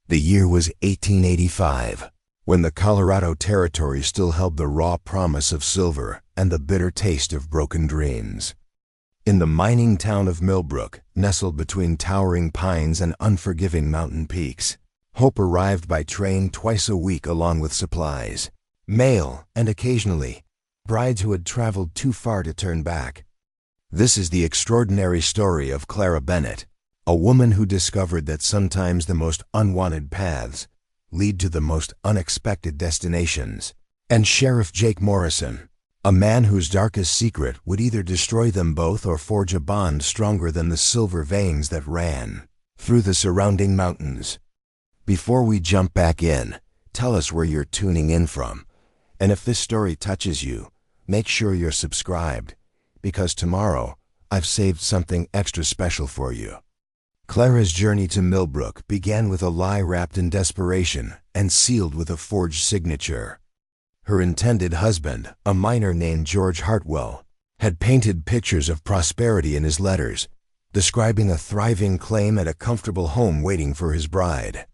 The year was 1885, when the Colorado Territory still held the raw promise of silver and the bitter taste of broken dreams. In the mining town of Millbrook, nestled between towering pines and unforgiving mountain peaks, hope arrived by train twice a week along with supplies, mail, and occasionally, brides who had traveled too far to turn back. This is the extraordinary story of Clara Bennett, a woman who discovered that sometimes the most unwanted paths lead to the most unexpected destinations, and Sheriff Jake Morrison, a man whose darkest secret would either destroy them both or forge a bond stronger than the silver veins that ran through the surrounding mountains. Before we jump back in, tell us where you're tuning in from, and if this story touches you, make sure you're subscribed, because tomorrow I've saved something extra special for you. Clara's journey to Millbrook began with a lie wrapped in desperation and sealed with a forged signature. Her intended husband, a miner named George Hartwell, had painted pictures of prosperity in his letters, describing a thriving claim and a comfortable home waiting for his bride.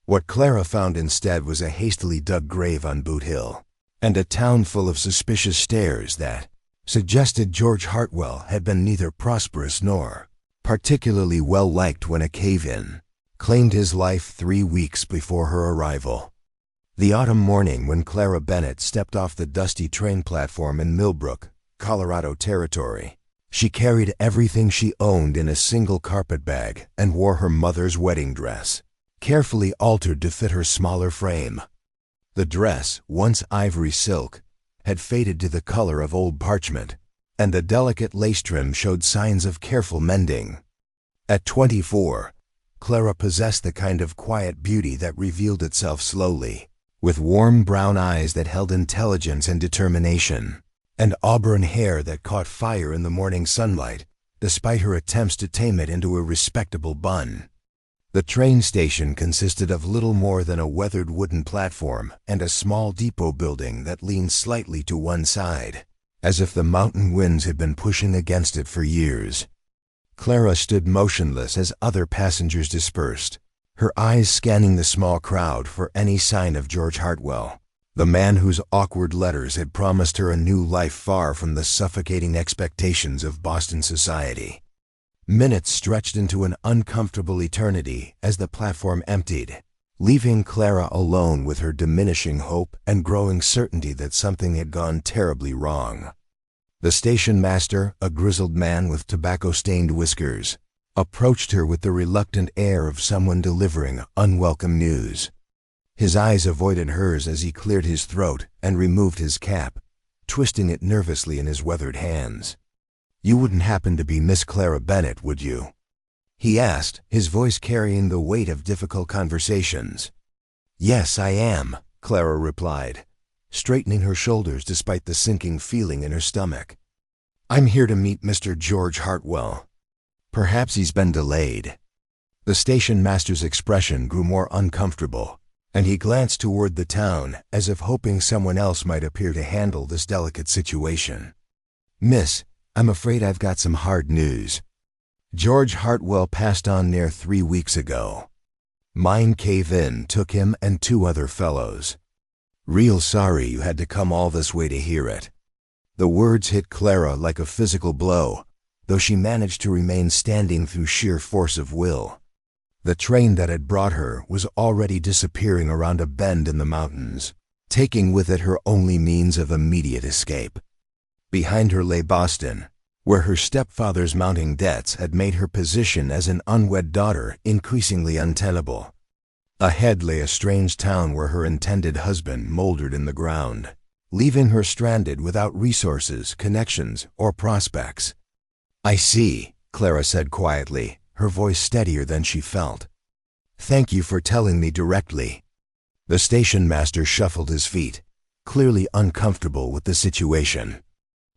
What Clara found instead was a hastily dug grave on Boot Hill, and a town full of suspicious stares that suggested George Hartwell had been neither prosperous nor particularly well-liked when a cave-in claimed his life 3 weeks before her arrival. The autumn morning when Clara Bennett stepped off the dusty train platform in Millbrook, Colorado Territory, she carried everything she owned in a single carpet bag and wore her mother's wedding dress, carefully altered to fit her smaller frame. The dress, once ivory silk, had faded to the color of old parchment, and the delicate lace trim showed signs of careful mending. At 24, Clara possessed the kind of quiet beauty that revealed itself slowly, with warm brown eyes that held intelligence and determination, and auburn hair that caught fire in the morning sunlight, despite her attempts to tame it into a respectable bun. The train station consisted of little more than a weathered wooden platform and a small depot building that leaned slightly to one side, as if the mountain winds had been pushing against it for years. Clara stood motionless as other passengers dispersed, her eyes scanning the small crowd for any sign of George Hartwell, the man whose awkward letters had promised her a new life far from the suffocating expectations of Boston society. Minutes stretched into an uncomfortable eternity as the platform emptied, leaving Clara alone with her diminishing hope and growing certainty that something had gone terribly wrong. The station master, a grizzled man with tobacco-stained whiskers, approached her with the reluctant air of someone delivering unwelcome news. His eyes avoided hers as he cleared his throat and removed his cap, twisting it nervously in his weathered hands. "You wouldn't happen to be Miss Clara Bennett, would you?" he asked, his voice carrying the weight of difficult conversations. "Yes, I am," Clara replied, straightening her shoulders despite the sinking feeling in her stomach. "I'm here to meet Mr. George Hartwell. Perhaps he's been delayed." The station master's expression grew more uncomfortable, and he glanced toward the town as if hoping someone else might appear to handle this delicate situation. "Miss, I'm afraid I've got some hard news. George Hartwell passed on near 3 weeks ago. Mine cave-in took him and 2 other fellows. Real sorry you had to come all this way to hear it." The words hit Clara like a physical blow, though she managed to remain standing through sheer force of will. The train that had brought her was already disappearing around a bend in the mountains, taking with it her only means of immediate escape. Behind her lay Boston, where her stepfather's mounting debts had made her position as an unwed daughter increasingly untenable. Ahead lay a strange town where her intended husband moldered in the ground, leaving her stranded without resources, connections, or prospects. "I see," Clara said quietly, her voice steadier than she felt. "Thank you for telling me directly." The station master shuffled his feet, clearly uncomfortable with the situation.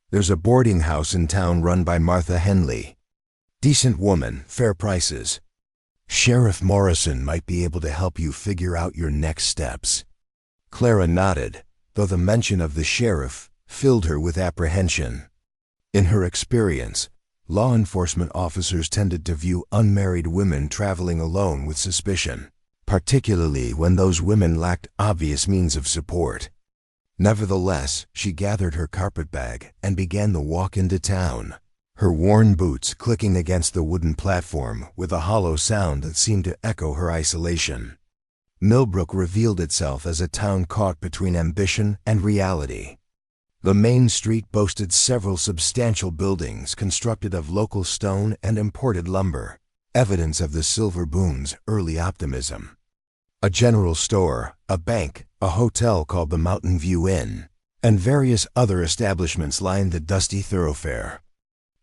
"There's a boarding house in town run by Martha Henley. Decent woman, fair prices. Sheriff Morrison might be able to help you figure out your next steps." Clara nodded, though the mention of the sheriff filled her with apprehension. In her experience, law enforcement officers tended to view unmarried women traveling alone with suspicion, particularly when those women lacked obvious means of support. Nevertheless, she gathered her carpetbag and began the walk into town, her worn boots clicking against the wooden platform with a hollow sound that seemed to echo her isolation. Millbrook revealed itself as a town caught between ambition and reality. The main street boasted several substantial buildings constructed of local stone and imported lumber, evidence of the silver boom's early optimism. A general store, a bank, a hotel called the Mountain View Inn, and various other establishments lined the dusty thoroughfare.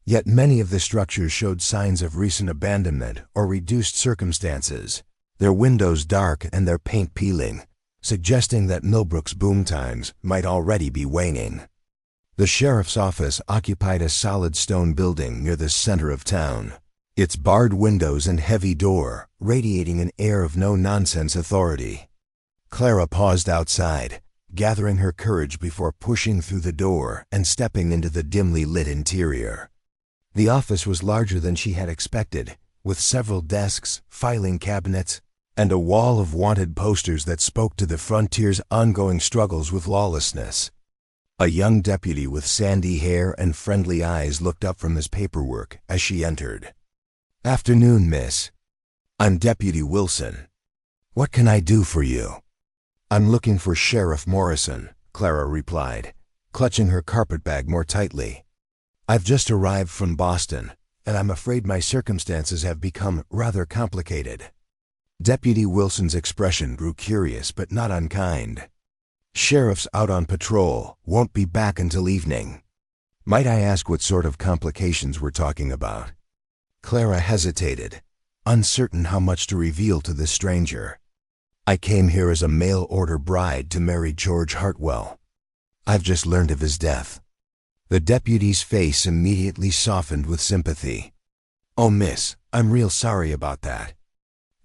Yet many of the structures showed signs of recent abandonment or reduced circumstances, their windows dark and their paint peeling, suggesting that Millbrook's boom times might already be waning. The sheriff's office occupied a solid stone building near the center of town, its barred windows and heavy door radiating an air of no-nonsense authority. Clara paused outside, gathering her courage before pushing through the door and stepping into the dimly lit interior. The office was larger than she had expected, with several desks, filing cabinets, and a wall of wanted posters that spoke to the frontier's ongoing struggles with lawlessness. A young deputy with sandy hair and friendly eyes looked up from his paperwork as she entered. "Afternoon, miss. I'm Deputy Wilson. What can I do for you?" "I'm looking for Sheriff Morrison," Clara replied, clutching her carpetbag more tightly. "I've just arrived from Boston, and I'm afraid my circumstances have become rather complicated." Deputy Wilson's expression grew curious but not unkind. "Sheriff's out on patrol, won't be back until evening. Might I ask what sort of complications we're talking about?" Clara hesitated, uncertain how much to reveal to this stranger. "I came here as a mail-order bride to marry George Hartwell. I've just learned of his death." The deputy's face immediately softened with sympathy. "Oh, miss, I'm real sorry about that.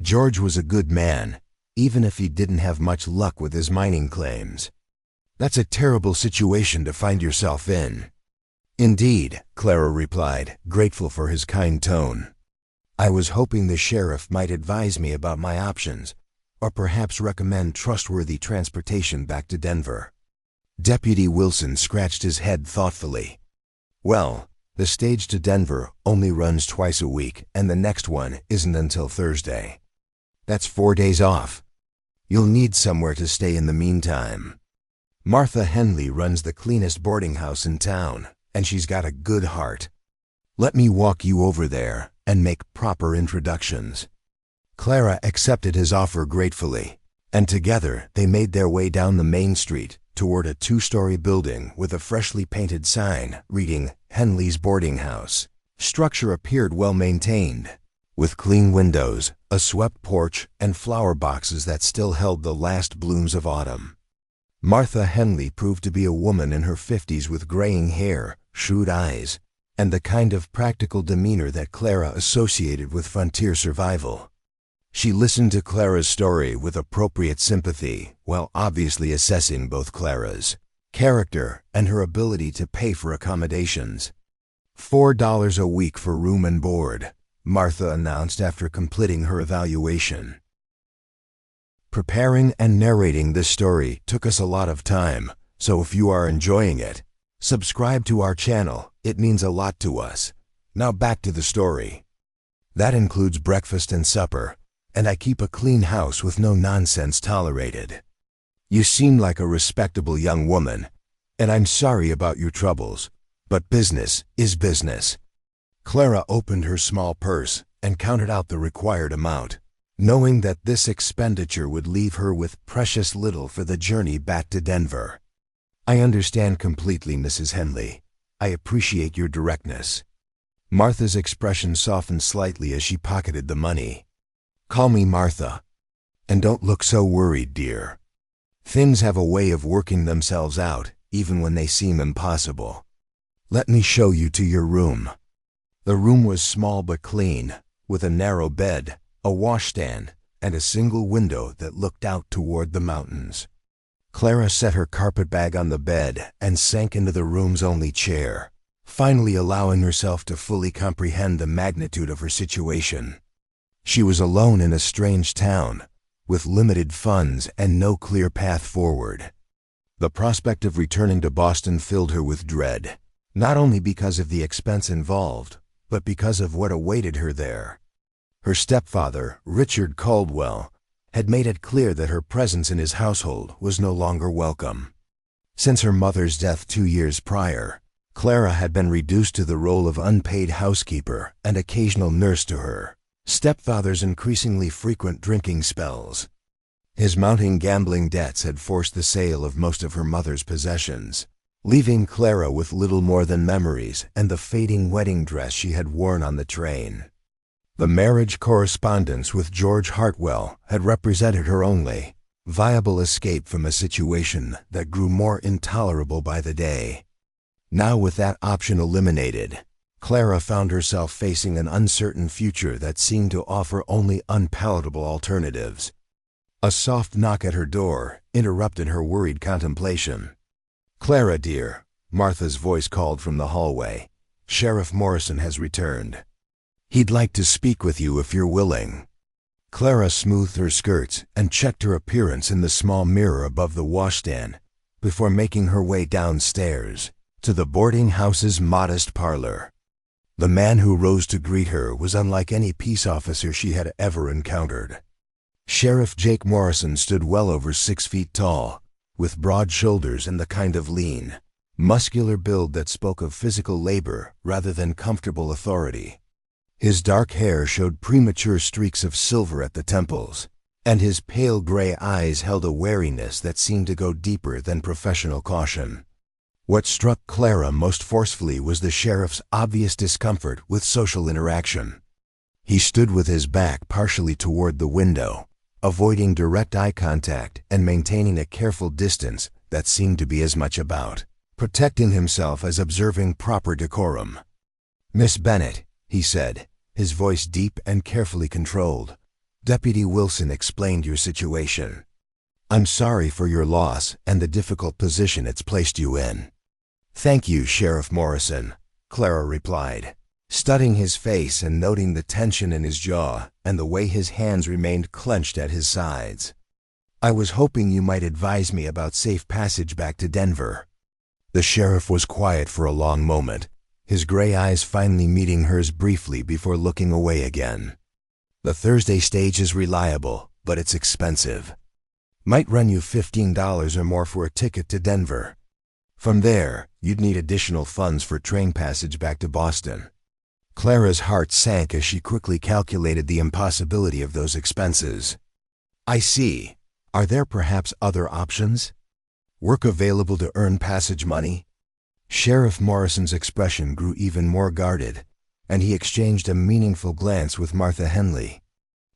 George was a good man, even if he didn't have much luck with his mining claims. That's a terrible situation to find yourself in." "Indeed," Clara replied, grateful for his kind tone. "I was hoping the sheriff might advise me about my options, or perhaps recommend trustworthy transportation back to Denver." Deputy Wilson scratched his head thoughtfully. "Well, the stage to Denver only runs twice a week, and the next one isn't until Thursday. That's 4 days off. You'll need somewhere to stay in the meantime. Martha Henley runs the cleanest boarding house in town, and she's got a good heart. Let me walk you over there and make proper introductions." Clara accepted his offer gratefully, and together they made their way down the main street toward a 2-story building with a freshly painted sign reading Henley's Boarding House. Structure appeared well maintained, with clean windows, a swept porch, and flower boxes that still held the last blooms of autumn. Martha Henley proved to be a woman in her 50s with graying hair, shrewd eyes, and the kind of practical demeanor that Clara associated with frontier survival. She listened to Clara's story with appropriate sympathy, while obviously assessing both Clara's character and her ability to pay for accommodations. $4 a week for room and board, Martha announced after completing her evaluation. Preparing and narrating this story took us a lot of time, so if you are enjoying it, subscribe to our channel. It means a lot to us. Now back to the story. That includes breakfast and supper, and I keep a clean house with no nonsense tolerated. You seem like a respectable young woman, and I'm sorry about your troubles, but business is business." Clara opened her small purse and counted out the required amount, knowing that this expenditure would leave her with precious little for the journey back to Denver. "I understand completely, Mrs. Henley. I appreciate your directness." Martha's expression softened slightly as she pocketed the money. "Call me Martha. And don't look so worried, dear. Things have a way of working themselves out, even when they seem impossible. Let me show you to your room." The room was small but clean, with a narrow bed, a washstand, and a single window that looked out toward the mountains. Clara set her carpetbag on the bed and sank into the room's only chair, finally allowing herself to fully comprehend the magnitude of her situation. She was alone in a strange town, with limited funds and no clear path forward. The prospect of returning to Boston filled her with dread, not only because of the expense involved, but because of what awaited her there. Her stepfather, Richard Caldwell, had made it clear that her presence in his household was no longer welcome. Since her mother's death 2 years prior, Clara had been reduced to the role of unpaid housekeeper and occasional nurse to her stepfather's increasingly frequent drinking spells. His mounting gambling debts had forced the sale of most of her mother's possessions, leaving Clara with little more than memories and the fading wedding dress she had worn on the train. The marriage correspondence with George Hartwell had represented her only viable escape from a situation that grew more intolerable by the day. Now, with that option eliminated, Clara found herself facing an uncertain future that seemed to offer only unpalatable alternatives. A soft knock at her door interrupted her worried contemplation. "Clara, dear," Martha's voice called from the hallway. "Sheriff Morrison has returned. He'd like to speak with you if you're willing." Clara smoothed her skirts and checked her appearance in the small mirror above the washstand before making her way downstairs to the boarding house's modest parlor. The man who rose to greet her was unlike any peace officer she had ever encountered. Sheriff Jake Morrison stood well over 6 feet tall, with broad shoulders and the kind of lean, muscular build that spoke of physical labor rather than comfortable authority. His dark hair showed premature streaks of silver at the temples, and his pale gray eyes held a wariness that seemed to go deeper than professional caution. What struck Clara most forcefully was the sheriff's obvious discomfort with social interaction. He stood with his back partially toward the window, avoiding direct eye contact and maintaining a careful distance that seemed to be as much about protecting himself as observing proper decorum. "Miss Bennett," he said, his voice deep and carefully controlled, "Deputy Wilson explained your situation. I'm sorry for your loss and the difficult position it's placed you in." "Thank you, Sheriff Morrison," Clara replied, studying his face and noting the tension in his jaw and the way his hands remained clenched at his sides. "I was hoping you might advise me about safe passage back to Denver." The sheriff was quiet for a long moment, his gray eyes finally meeting hers briefly before looking away again. "The Thursday stage is reliable, but it's expensive. Might run you $15 or more for a ticket to Denver. From there, you'd need additional funds for train passage back to Boston." Clara's heart sank as she quickly calculated the impossibility of those expenses. "I see. Are there perhaps other options? Work available to earn passage money?" Sheriff Morrison's expression grew even more guarded, and he exchanged a meaningful glance with Martha Henley.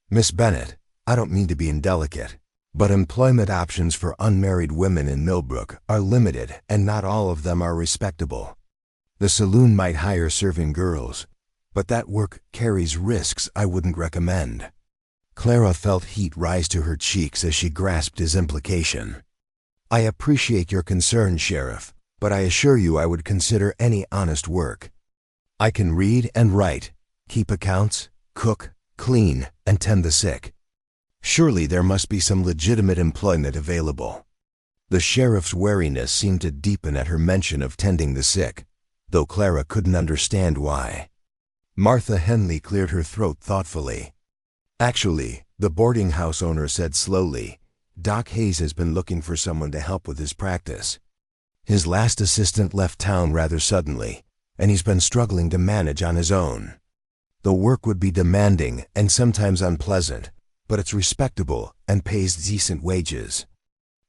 "Miss Bennett, I don't mean to be indelicate, but employment options for unmarried women in Millbrook are limited and not all of them are respectable. The saloon might hire serving girls, but that work carries risks I wouldn't recommend." Clara felt heat rise to her cheeks as she grasped his implication. "I appreciate your concern, Sheriff, but I assure you I would consider any honest work. I can read and write, keep accounts, cook, clean, and tend the sick. Surely there must be some legitimate employment available." The sheriff's wariness seemed to deepen at her mention of tending the sick, though Clara couldn't understand why. Martha Henley cleared her throat thoughtfully. "Actually," the boarding house owner said slowly, "Doc Hayes has been looking for someone to help with his practice. His last assistant left town rather suddenly, and he's been struggling to manage on his own. The work would be demanding and sometimes unpleasant, but it's respectable and pays decent wages."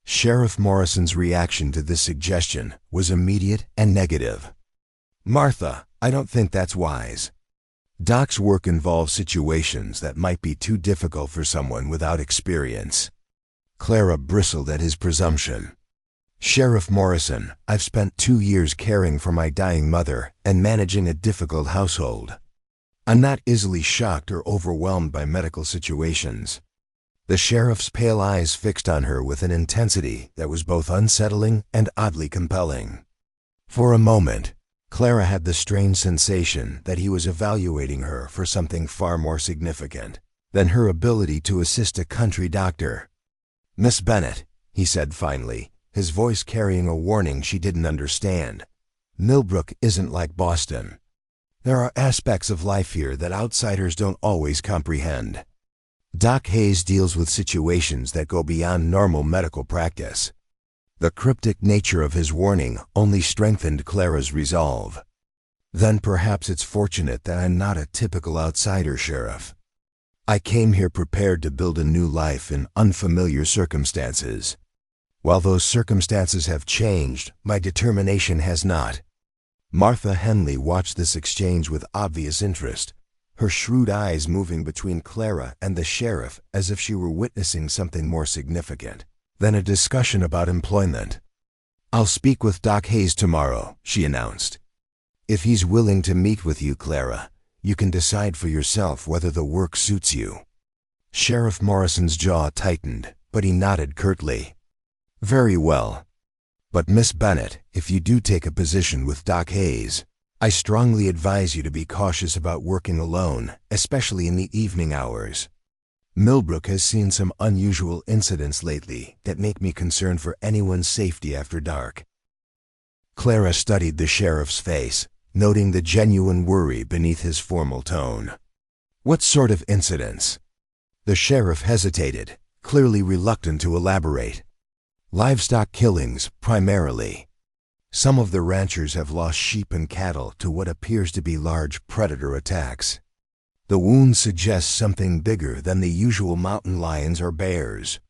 Sheriff Morrison's reaction to this suggestion was immediate and negative. "Martha, I don't think that's wise. Doc's work involves situations that might be too difficult for someone without experience." Clara bristled at his presumption. "Sheriff Morrison, I've spent 2 years caring for my dying mother and managing a difficult household. I'm not easily shocked or overwhelmed by medical situations." The sheriff's pale eyes fixed on her with an intensity that was both unsettling and oddly compelling. For a moment, Clara had the strange sensation that he was evaluating her for something far more significant than her ability to assist a country doctor. "Miss Bennet," he said finally, his voice carrying a warning she didn't understand, "Millbrook isn't like Boston. There are aspects of life here that outsiders don't always comprehend. Doc Hayes deals with situations that go beyond normal medical practice." The cryptic nature of his warning only strengthened Clara's resolve. "Then perhaps it's fortunate that I'm not a typical outsider, Sheriff. I came here prepared to build a new life in unfamiliar circumstances. While those circumstances have changed, my determination has not." Martha Henley watched this exchange with obvious interest, her shrewd eyes moving between Clara and the sheriff as if she were witnessing something more significant than a discussion about employment. "I'll speak with Doc Hayes tomorrow," she announced. "If he's willing to meet with you, Clara, you can decide for yourself whether the work suits you." Sheriff Morrison's jaw tightened, but he nodded curtly. "Very well. But Miss Bennet, if you do take a position with Doc Hayes, I strongly advise you to be cautious about working alone, especially in the evening hours. Millbrook has seen some unusual incidents lately that make me concerned for anyone's safety after dark." Clara studied the sheriff's face, noting the genuine worry beneath his formal tone. "What sort of incidents?" The sheriff hesitated, clearly reluctant to elaborate. "Livestock killings, primarily. Some of the ranchers have lost sheep and cattle to what appears to be large predator attacks. The wounds suggest something bigger than the usual mountain lions or bears."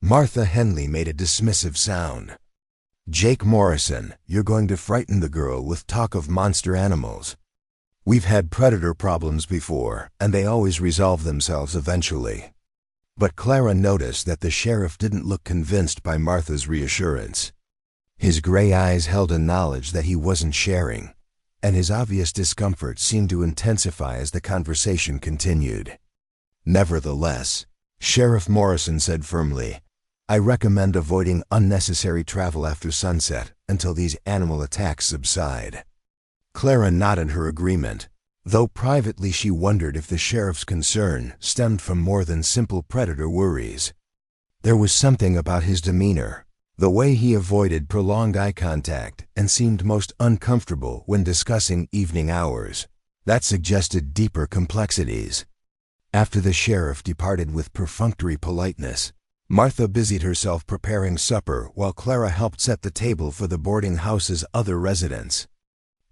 Martha Henley made a dismissive sound. "Jake Morrison, you're going to frighten the girl with talk of monster animals. We've had predator problems before, and they always resolve themselves eventually." But Clara noticed that the sheriff didn't look convinced by Martha's reassurance. His gray eyes held a knowledge that he wasn't sharing, and his obvious discomfort seemed to intensify as the conversation continued. "Nevertheless," Sheriff Morrison said firmly, "I recommend avoiding unnecessary travel after sunset until these animal attacks subside." Clara nodded her agreement, though privately she wondered if the sheriff's concern stemmed from more than simple predator worries. There was something about his demeanor, the way he avoided prolonged eye contact and seemed most uncomfortable when discussing evening hours, that suggested deeper complexities. After the sheriff departed with perfunctory politeness, Martha busied herself preparing supper while Clara helped set the table for the boarding house's other residents.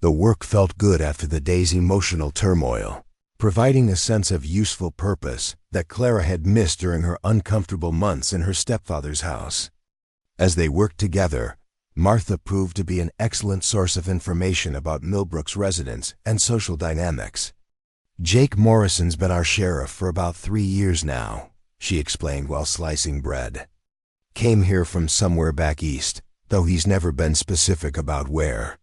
The work felt good after the day's emotional turmoil, providing a sense of useful purpose that Clara had missed during her uncomfortable months in her stepfather's house. As they worked together, Martha proved to be an excellent source of information about Millbrook's residents and social dynamics. "Jake Morrison's been our sheriff for about 3 years now," she explained while slicing bread. "Came here from somewhere back east, though he's never been specific about where.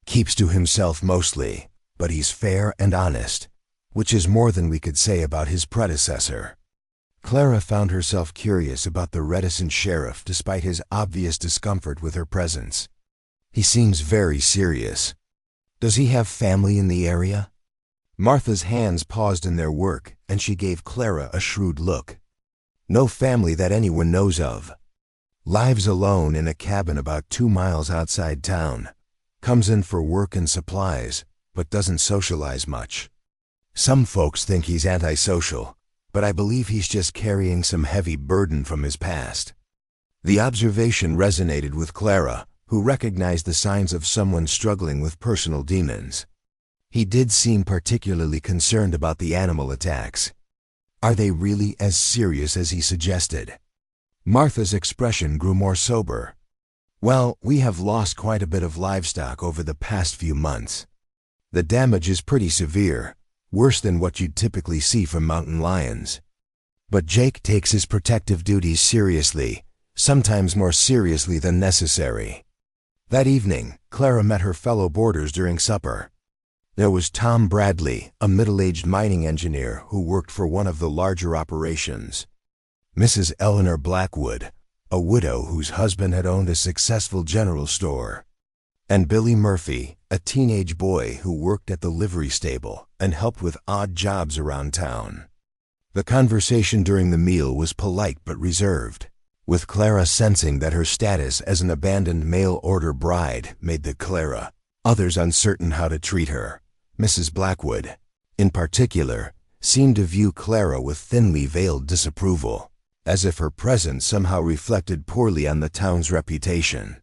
Keeps to himself mostly, but he's fair and honest, which is more than we could say about his predecessor." Clara found herself curious about the reticent sheriff despite his obvious discomfort with her presence. "He seems very serious. Does he have family in the area?" Martha's hands paused in their work, and she gave Clara a shrewd look. "No family that anyone knows of. Lives alone in a cabin about 2 miles outside town. Comes in for work and supplies, but doesn't socialize much. Some folks think he's antisocial, but I believe he's just carrying some heavy burden from his past." The observation resonated with Clara, who recognized the signs of someone struggling with personal demons. He did seem particularly concerned about the animal attacks. "Are they really as serious as he suggested?" Martha's expression grew more sober. "Well, we have lost quite a bit of livestock over the past few months. The damage is pretty severe, worse than what you'd typically see from mountain lions. But Jake takes his protective duties seriously, sometimes more seriously than necessary." That evening, Clara met her fellow boarders during supper. There was Tom Bradley, a middle-aged mining engineer who worked for one of the larger operations. Mrs. Eleanor Blackwood, a widow whose husband had owned a successful general store. And Billy Murphy, a teenage boy who worked at the livery stable and helped with odd jobs around town. The conversation during the meal was polite but reserved, with Clara sensing that her status as an abandoned mail-order bride made the Clara others uncertain how to treat her. Mrs. Blackwood, in particular, seemed to view Clara with thinly veiled disapproval, as if her presence somehow reflected poorly on the town's reputation.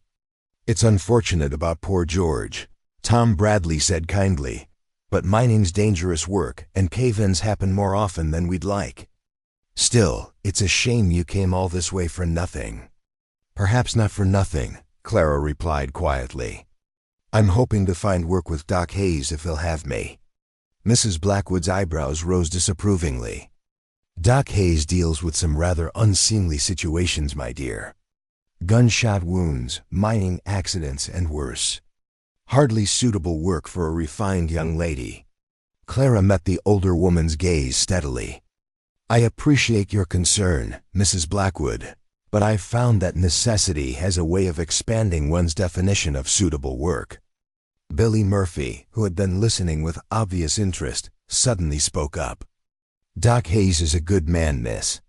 "It's unfortunate about poor George," Tom Bradley said kindly, "but mining's dangerous work and cave-ins happen more often than we'd like. Still, it's a shame you came all this way for nothing." "Perhaps not for nothing," Clara replied quietly. "I'm hoping to find work with Doc Hayes if he'll have me." Mrs. Blackwood's eyebrows rose disapprovingly. "Doc Hayes deals with some rather unseemly situations, my dear. Gunshot wounds, mining accidents, and worse. Hardly suitable work for a refined young lady." Clara met the older woman's gaze steadily. "I appreciate your concern, Mrs. Blackwood, but I've found that necessity has a way of expanding one's definition of suitable work." Billy Murphy, who had been listening with obvious interest, suddenly spoke up. "Doc Hayes is a good man, miss.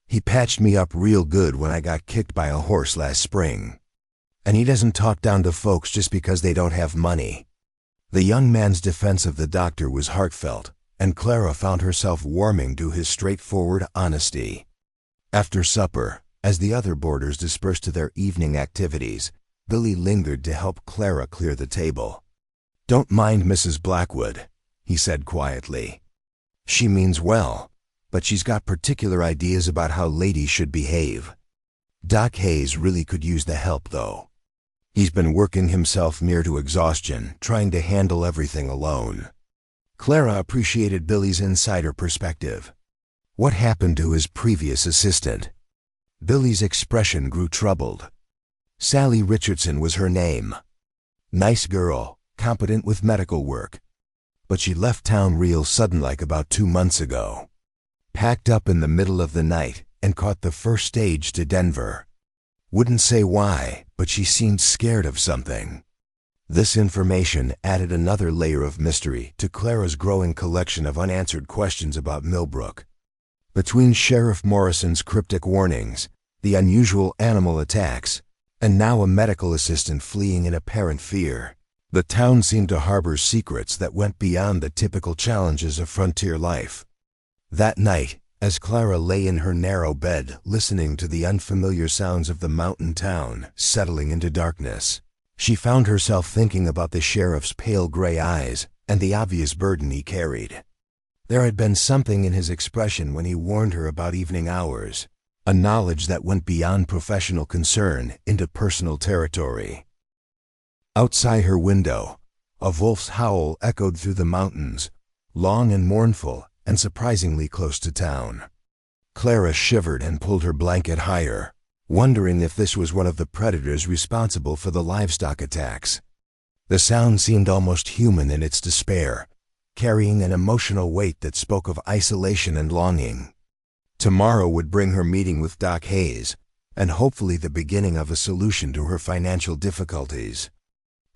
He patched me up real good when I got kicked by a horse last spring. And he doesn't talk down to folks just because they don't have money." The young man's defense of the doctor was heartfelt, and Clara found herself warming to his straightforward honesty. After supper, as the other boarders dispersed to their evening activities, Billy lingered to help Clara clear the table. "Don't mind Mrs. Blackwood," he said quietly. "She means well, but she's got particular ideas about how ladies should behave. Doc Hayes really could use the help, though. He's been working himself near to exhaustion, trying to handle everything alone." Clara appreciated Billy's insider perspective. What happened to his previous assistant? Billy's expression grew troubled. Sally Richardson was her name. Nice girl, competent with medical work. But she left town real sudden-like about 2 months ago. Packed up in the middle of the night and caught the first stage to Denver. Wouldn't say why, but she seemed scared of something. This information added another layer of mystery to Clara's growing collection of unanswered questions about Millbrook. Between Sheriff Morrison's cryptic warnings, the unusual animal attacks, and now a medical assistant fleeing in apparent fear, the town seemed to harbor secrets that went beyond the typical challenges of frontier life. That night, as Clara lay in her narrow bed listening to the unfamiliar sounds of the mountain town settling into darkness, she found herself thinking about the sheriff's pale gray eyes and the obvious burden he carried. There had been something in his expression when he warned her about evening hours, a knowledge that went beyond professional concern into personal territory. Outside her window, a wolf's howl echoed through the mountains, long and mournful and surprisingly close to town. Clara shivered and pulled her blanket higher, wondering if this was one of the predators responsible for the livestock attacks. The sound seemed almost human in its despair, carrying an emotional weight that spoke of isolation and longing. Tomorrow would bring her meeting with Doc Hayes, and hopefully the beginning of a solution to her financial difficulties.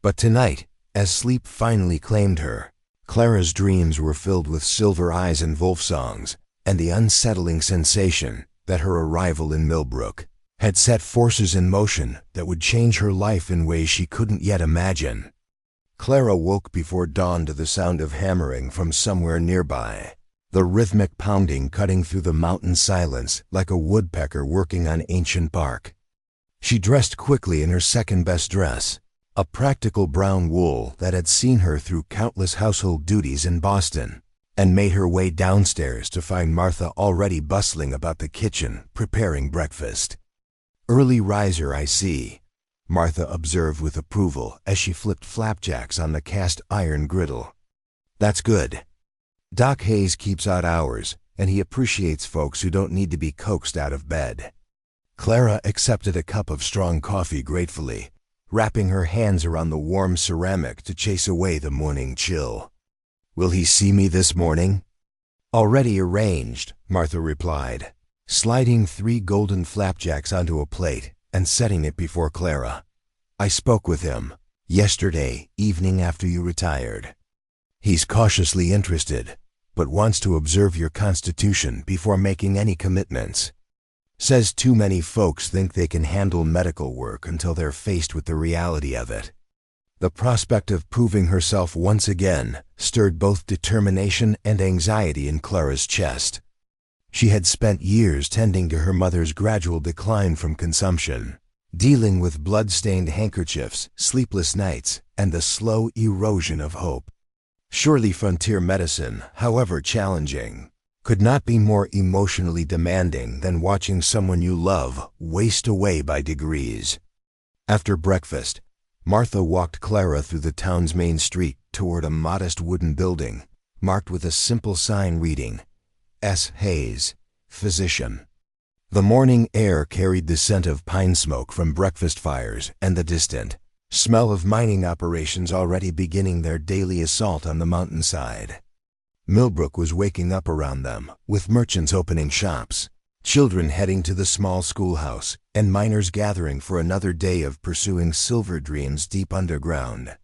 But tonight, as sleep finally claimed her, Clara's dreams were filled with silver eyes and wolf songs, and the unsettling sensation that her arrival in Millbrook had set forces in motion that would change her life in ways she couldn't yet imagine. Clara woke before dawn to the sound of hammering from somewhere nearby, the rhythmic pounding cutting through the mountain silence like a woodpecker working on ancient bark. She dressed quickly in her second-best dress, a practical brown wool that had seen her through countless household duties in Boston, and made her way downstairs to find Martha already bustling about the kitchen, preparing breakfast. "Early riser, I see," Martha observed with approval as she flipped flapjacks on the cast-iron griddle. "That's good. Doc Hayes keeps odd hours, and he appreciates folks who don't need to be coaxed out of bed." Clara accepted a cup of strong coffee gratefully, wrapping her hands around the warm ceramic to chase away the morning chill. "Will he see me this morning?" "Already arranged," Martha replied, sliding 3 golden flapjacks onto a plate and setting it before Clara. "I spoke with him yesterday evening after you retired. He's cautiously interested, but wants to observe your constitution before making any commitments. Says too many folks think they can handle medical work until they're faced with the reality of it. The prospect of proving herself once again stirred both determination and anxiety in Clara's chest. She had spent years tending to her mother's gradual decline from consumption, dealing with blood-stained handkerchiefs, sleepless nights, and the slow erosion of hope. Surely frontier medicine, however challenging, could not be more emotionally demanding than watching someone you love waste away by degrees. After breakfast, Martha walked Clara through the town's main street toward a modest wooden building, marked with a simple sign reading, S. Hayes, Physician. The morning air carried the scent of pine smoke from breakfast fires and the distant smell of mining operations already beginning their daily assault on the mountainside. Millbrook was waking up around them, with merchants opening shops, children heading to the small schoolhouse, and miners gathering for another day of pursuing silver dreams deep underground.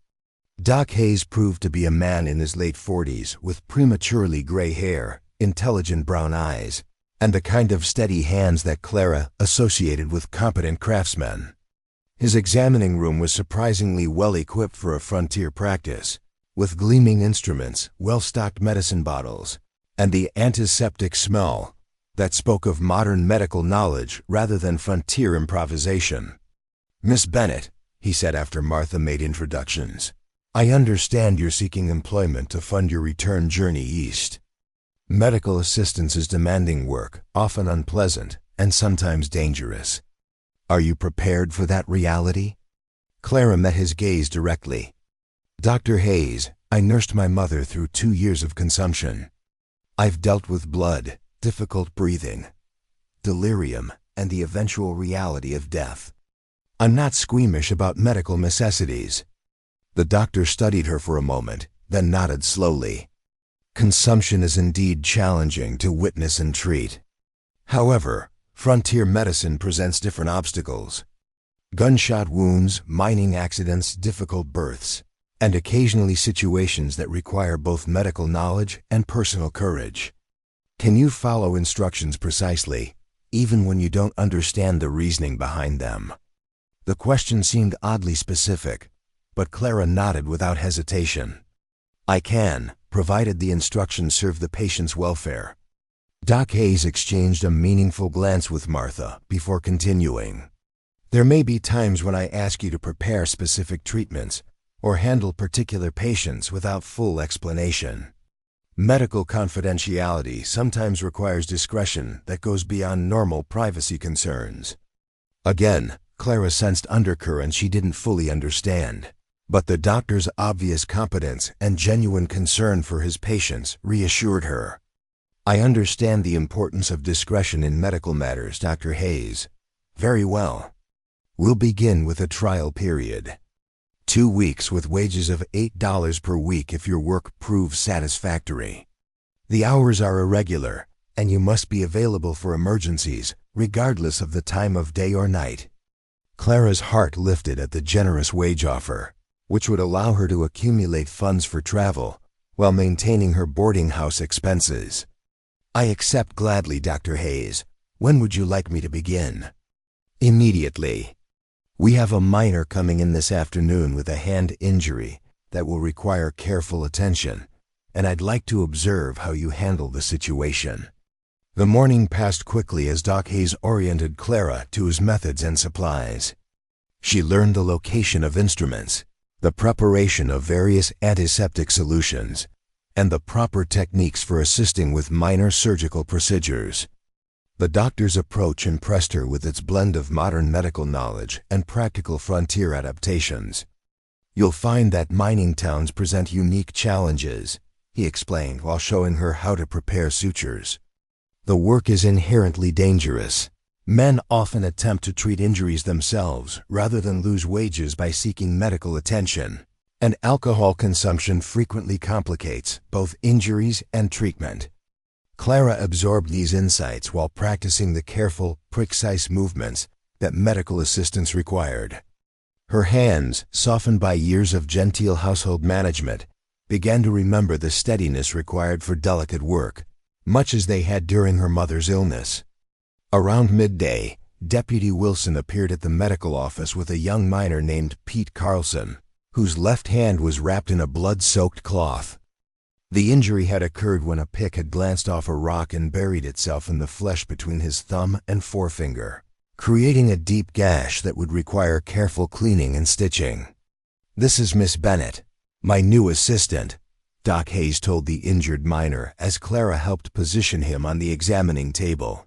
Doc Hayes proved to be a man in his late 40s with prematurely gray hair, intelligent brown eyes, and the kind of steady hands that Clara associated with competent craftsmen. His examining room was surprisingly well equipped for a frontier practice, with gleaming instruments, well-stocked medicine bottles, and the antiseptic smell that spoke of modern medical knowledge rather than frontier improvisation. "Miss Bennett," he said after Martha made introductions, "I understand you're seeking employment to fund your return journey east. Medical assistance is demanding work, often unpleasant, and sometimes dangerous. Are you prepared for that reality?" Clara met his gaze directly. "Dr. Hayes, I nursed my mother through 2 years of consumption. I've dealt with blood, difficult breathing, delirium, and the eventual reality of death. I'm not squeamish about medical necessities." The doctor studied her for a moment, then nodded slowly. "Consumption is indeed challenging to witness and treat. However, frontier medicine presents different obstacles. Gunshot wounds, mining accidents, difficult births, and occasionally situations that require both medical knowledge and personal courage. Can you follow instructions precisely, even when you don't understand the reasoning behind them?" The question seemed oddly specific, but Clara nodded without hesitation. "I can, provided the instructions serve the patient's welfare." Doc Hayes exchanged a meaningful glance with Martha before continuing. "There may be times when I ask you to prepare specific treatments or handle particular patients without full explanation. Medical confidentiality sometimes requires discretion that goes beyond normal privacy concerns." Again, Clara sensed undercurrents she didn't fully understand, but the doctor's obvious competence and genuine concern for his patients reassured her. "I understand the importance of discretion in medical matters, Dr. Hayes. Very well. We'll begin with a trial period. 2 weeks with wages of $8 per week if your work proves satisfactory. The hours are irregular, and you must be available for emergencies, regardless of the time of day or night." Clara's heart lifted at the generous wage offer, which would allow her to accumulate funds for travel while maintaining her boarding house expenses. "I accept gladly, Dr. Hayes. When would you like me to begin?" "Immediately. We have a miner coming in this afternoon with a hand injury that will require careful attention, and I'd like to observe how you handle the situation." The morning passed quickly as Doc Hayes oriented Clara to his methods and supplies. She learned the location of instruments, the preparation of various antiseptic solutions, and the proper techniques for assisting with minor surgical procedures. The doctor's approach impressed her with its blend of modern medical knowledge and practical frontier adaptations. "You'll find that mining towns present unique challenges," he explained while showing her how to prepare sutures. "The work is inherently dangerous. Men often attempt to treat injuries themselves rather than lose wages by seeking medical attention, and alcohol consumption frequently complicates both injuries and treatment." Clara absorbed these insights while practicing the careful, precise movements that medical assistance required. Her hands, softened by years of genteel household management, began to remember the steadiness required for delicate work, much as they had during her mother's illness. Around midday, Deputy Wilson appeared at the medical office with a young miner named Pete Carlson, whose left hand was wrapped in a blood-soaked cloth. The injury had occurred when a pick had glanced off a rock and buried itself in the flesh between his thumb and forefinger, creating a deep gash that would require careful cleaning and stitching. "This is Miss Bennett, my new assistant," Doc Hayes told the injured miner as Clara helped position him on the examining table.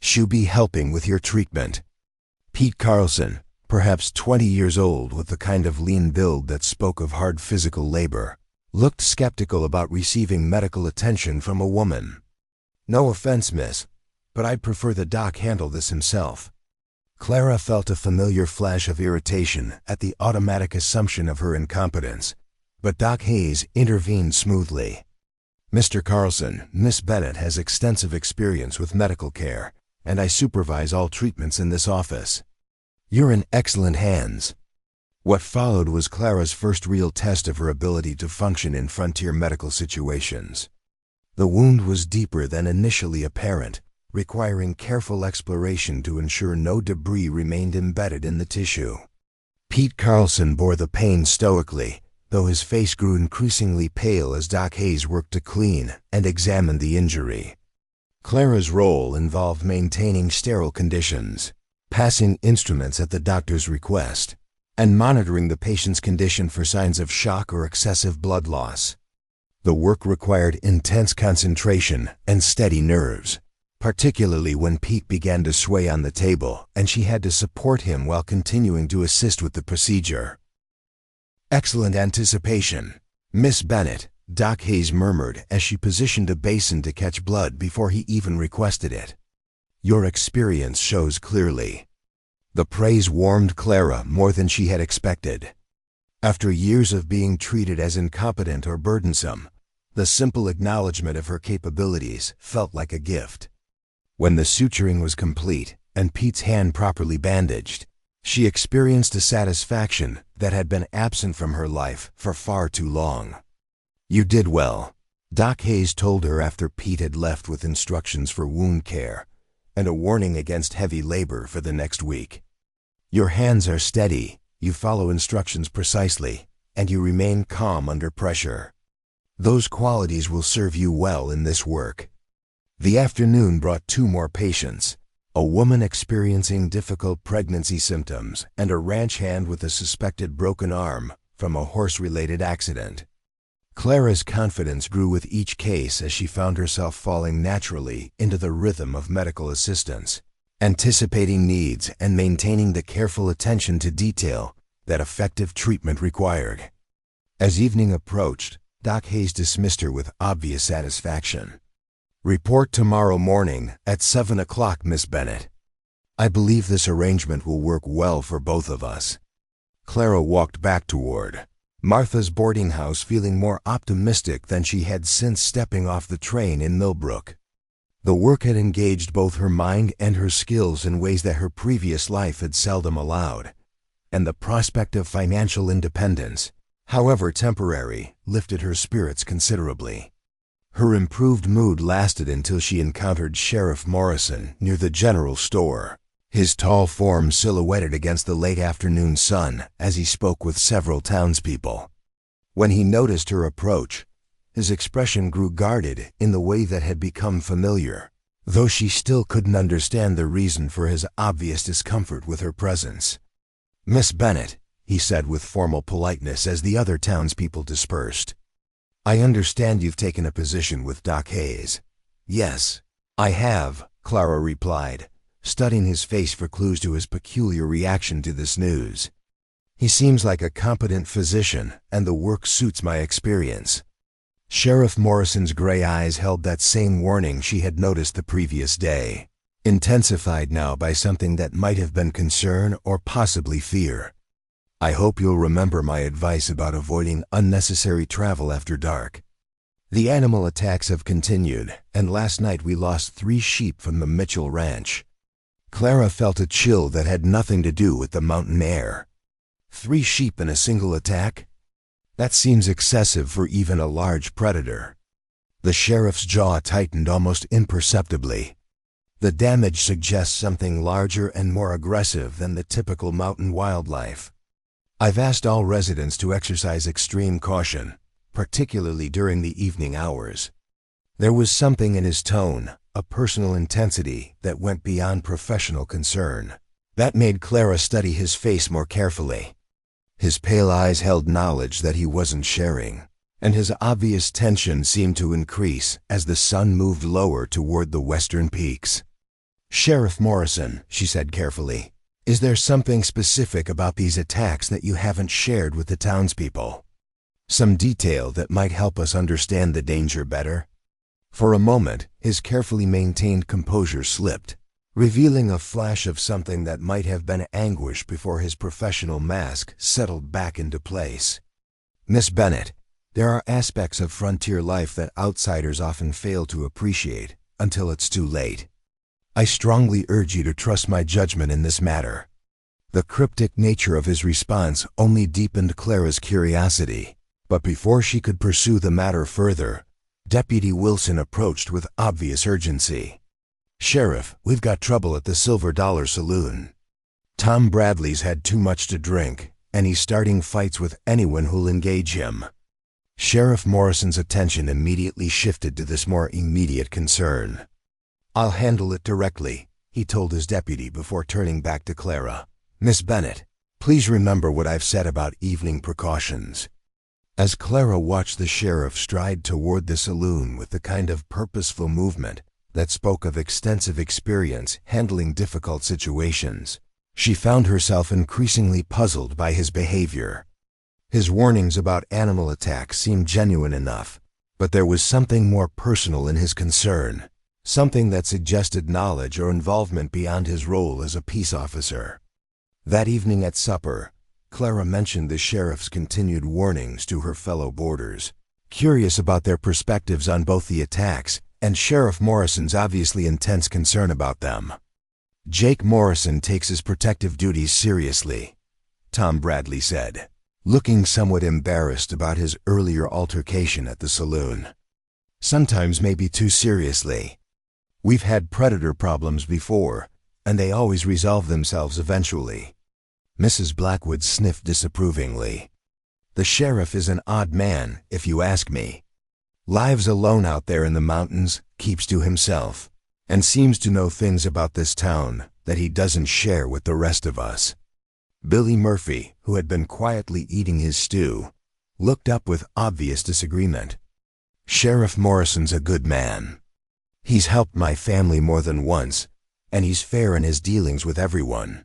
"She'll be helping with your treatment." Pete Carlson, perhaps 20 years old with the kind of lean build that spoke of hard physical labor, looked skeptical about receiving medical attention from a woman. "No offense, miss, but I'd prefer the doc handle this himself." Clara felt a familiar flash of irritation at the automatic assumption of her incompetence, but Doc Hayes intervened smoothly. "Mr. Carlson, Miss Bennett has extensive experience with medical care, and I supervise all treatments in this office. You're in excellent hands." What followed was Clara's first real test of her ability to function in frontier medical situations. The wound was deeper than initially apparent, requiring careful exploration to ensure no debris remained embedded in the tissue. Pete Carlson bore the pain stoically, though his face grew increasingly pale as Doc Hayes worked to clean and examine the injury. Clara's role involved maintaining sterile conditions, passing instruments at the doctor's request, and monitoring the patient's condition for signs of shock or excessive blood loss. The work required intense concentration and steady nerves, particularly when Pete began to sway on the table and she had to support him while continuing to assist with the procedure. "Excellent anticipation, Miss Bennett," Doc Hayes murmured as she positioned a basin to catch blood before he even requested it. "Your experience shows clearly." The praise warmed Clara more than she had expected. After years of being treated as incompetent or burdensome, the simple acknowledgement of her capabilities felt like a gift. When the suturing was complete and Pete's hand properly bandaged, she experienced a satisfaction that had been absent from her life for far too long. "You did well," Doc Hayes told her after Pete had left with instructions for wound care and a warning against heavy labor for the next week. "Your hands are steady, you follow instructions precisely, and you remain calm under pressure. Those qualities will serve you well in this work." The afternoon brought 2 more patients, a woman experiencing difficult pregnancy symptoms and a ranch hand with a suspected broken arm from a horse-related accident. Clara's confidence grew with each case as she found herself falling naturally into the rhythm of medical assistance, anticipating needs and maintaining the careful attention to detail that effective treatment required. As evening approached, Doc Hayes dismissed her with obvious satisfaction. "Report tomorrow morning at 7 o'clock, Miss Bennett. I believe this arrangement will work well for both of us." Clara walked back toward Martha's boarding house feeling more optimistic than she had since stepping off the train in Millbrook. The work had engaged both her mind and her skills in ways that her previous life had seldom allowed, and the prospect of financial independence, however temporary, lifted her spirits considerably. Her improved mood lasted until she encountered Sheriff Morrison near the general store, his tall form silhouetted against the late afternoon sun as he spoke with several townspeople. When he noticed her approach, his expression grew guarded in the way that had become familiar, though she still couldn't understand the reason for his obvious discomfort with her presence. "Miss Bennett," he said with formal politeness as the other townspeople dispersed, "I understand you've taken a position with Doc Hayes." "Yes, I have," Clara replied, studying his face for clues to his peculiar reaction to this news. "He seems like a competent physician, and the work suits my experience." Sheriff Morrison's gray eyes held that same warning she had noticed the previous day, intensified now by something that might have been concern or possibly fear. "I hope you'll remember my advice about avoiding unnecessary travel after dark. The animal attacks have continued, and last night we lost 3 sheep from the Mitchell Ranch." Clara felt a chill that had nothing to do with the mountain air. 3 sheep in a single attack? That seems excessive for even a large predator. The sheriff's jaw tightened almost imperceptibly. The damage suggests something larger and more aggressive than the typical mountain wildlife. I've asked all residents to exercise extreme caution, particularly during the evening hours. There was something in his tone, a personal intensity that went beyond professional concern. That made Clara study his face more carefully. His pale eyes held knowledge that he wasn't sharing, and his obvious tension seemed to increase as the sun moved lower toward the western peaks. "Sheriff Morrison," she said carefully, "is there something specific about these attacks that you haven't shared with the townspeople? Some detail that might help us understand the danger better?" For a moment, his carefully maintained composure slipped, revealing a flash of something that might have been anguish before his professional mask settled back into place. "Miss Bennett, there are aspects of frontier life that outsiders often fail to appreciate until it's too late. I strongly urge you to trust my judgment in this matter." The cryptic nature of his response only deepened Clara's curiosity, but before she could pursue the matter further, Deputy Wilson approached with obvious urgency. "Sheriff, we've got trouble at the Silver Dollar Saloon. Tom Bradley's had too much to drink, and he's starting fights with anyone who'll engage him." Sheriff Morrison's attention immediately shifted to this more immediate concern. "I'll handle it directly," he told his deputy before turning back to Clara. "Miss Bennett, please remember what I've said about evening precautions." As Clara watched the sheriff stride toward the saloon with the kind of purposeful movement that spoke of extensive experience handling difficult situations, she found herself increasingly puzzled by his behavior. His warnings about animal attacks seemed genuine enough, but there was something more personal in his concern, something that suggested knowledge or involvement beyond his role as a peace officer. That evening at supper, Clara mentioned the sheriff's continued warnings to her fellow boarders, curious about their perspectives on both the attacks and Sheriff Morrison's obviously intense concern about them. "Jake Morrison takes his protective duties seriously," Tom Bradley said, looking somewhat embarrassed about his earlier altercation at the saloon. "Sometimes maybe too seriously. We've had predator problems before, and they always resolve themselves eventually." Mrs. Blackwood sniffed disapprovingly. "The sheriff is an odd man, if you ask me. Lives alone out there in the mountains, keeps to himself, and seems to know things about this town that he doesn't share with the rest of us." Billy Murphy, who had been quietly eating his stew, looked up with obvious disagreement. "Sheriff Morrison's a good man. He's helped my family more than once, and he's fair in his dealings with everyone.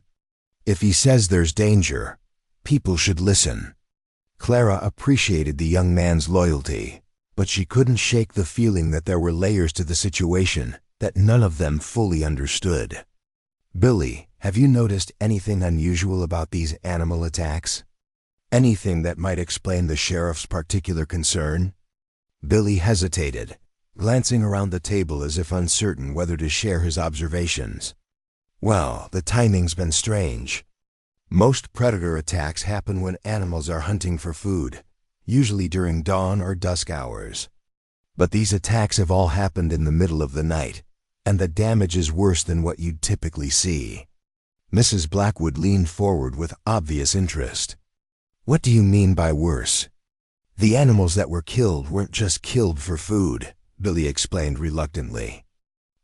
If he says there's danger, people should listen." Clara appreciated the young man's loyalty, but she couldn't shake the feeling that there were layers to the situation that none of them fully understood. "Billy, have you noticed anything unusual about these animal attacks? Anything that might explain the sheriff's particular concern?" Billy hesitated, glancing around the table as if uncertain whether to share his observations. "Well, the timing's been strange. Most predator attacks happen when animals are hunting for food, usually during dawn or dusk hours. But these attacks have all happened in the middle of the night, and the damage is worse than what you'd typically see." Mrs. Blackwood leaned forward with obvious interest. "What do you mean by worse?" "The animals that were killed weren't just killed for food," Billy explained reluctantly.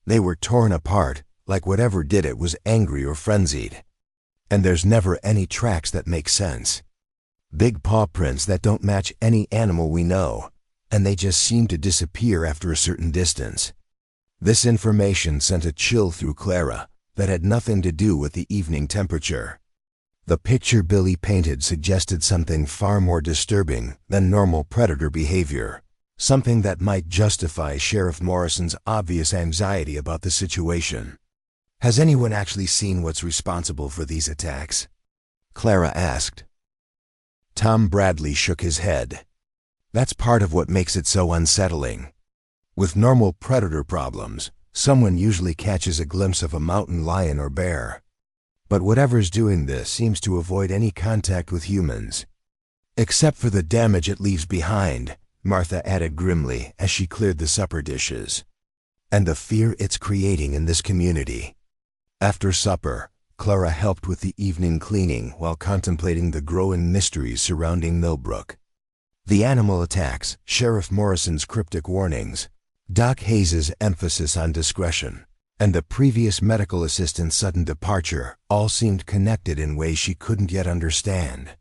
"They were torn apart, like whatever did it was angry or frenzied. And there's never any tracks that make sense. Big paw prints that don't match any animal we know, and they just seem to disappear after a certain distance." This information sent a chill through Clara that had nothing to do with the evening temperature. The picture Billy painted suggested something far more disturbing than normal predator behavior, something that might justify Sheriff Morrison's obvious anxiety about the situation. "Has anyone actually seen what's responsible for these attacks?" Clara asked. Tom Bradley shook his head. "That's part of what makes it so unsettling. With normal predator problems, someone usually catches a glimpse of a mountain lion or bear. But whatever's doing this seems to avoid any contact with humans. Except for the damage it leaves behind, Martha added grimly as she cleared the supper dishes. And the fear it's creating in this community. After supper, Clara helped with the evening cleaning while contemplating the growing mysteries surrounding Millbrook. The animal attacks, Sheriff Morrison's cryptic warnings, Doc Hayes' emphasis on discretion, and the previous medical assistant's sudden departure all seemed connected in ways she couldn't yet understand.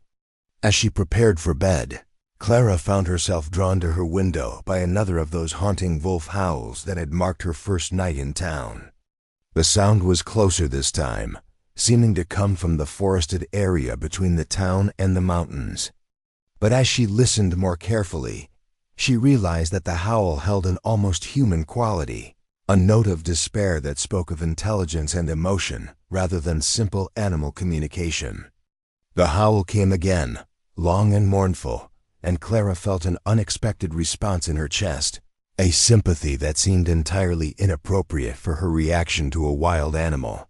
As she prepared for bed, Clara found herself drawn to her window by another of those haunting wolf howls that had marked her first night in town. The sound was closer this time, seeming to come from the forested area between the town and the mountains. But as she listened more carefully, she realized that the howl held an almost human quality, a note of despair that spoke of intelligence and emotion rather than simple animal communication. The howl came again, long and mournful, and Clara felt an unexpected response in her chest, a sympathy that seemed entirely inappropriate for her reaction to a wild animal.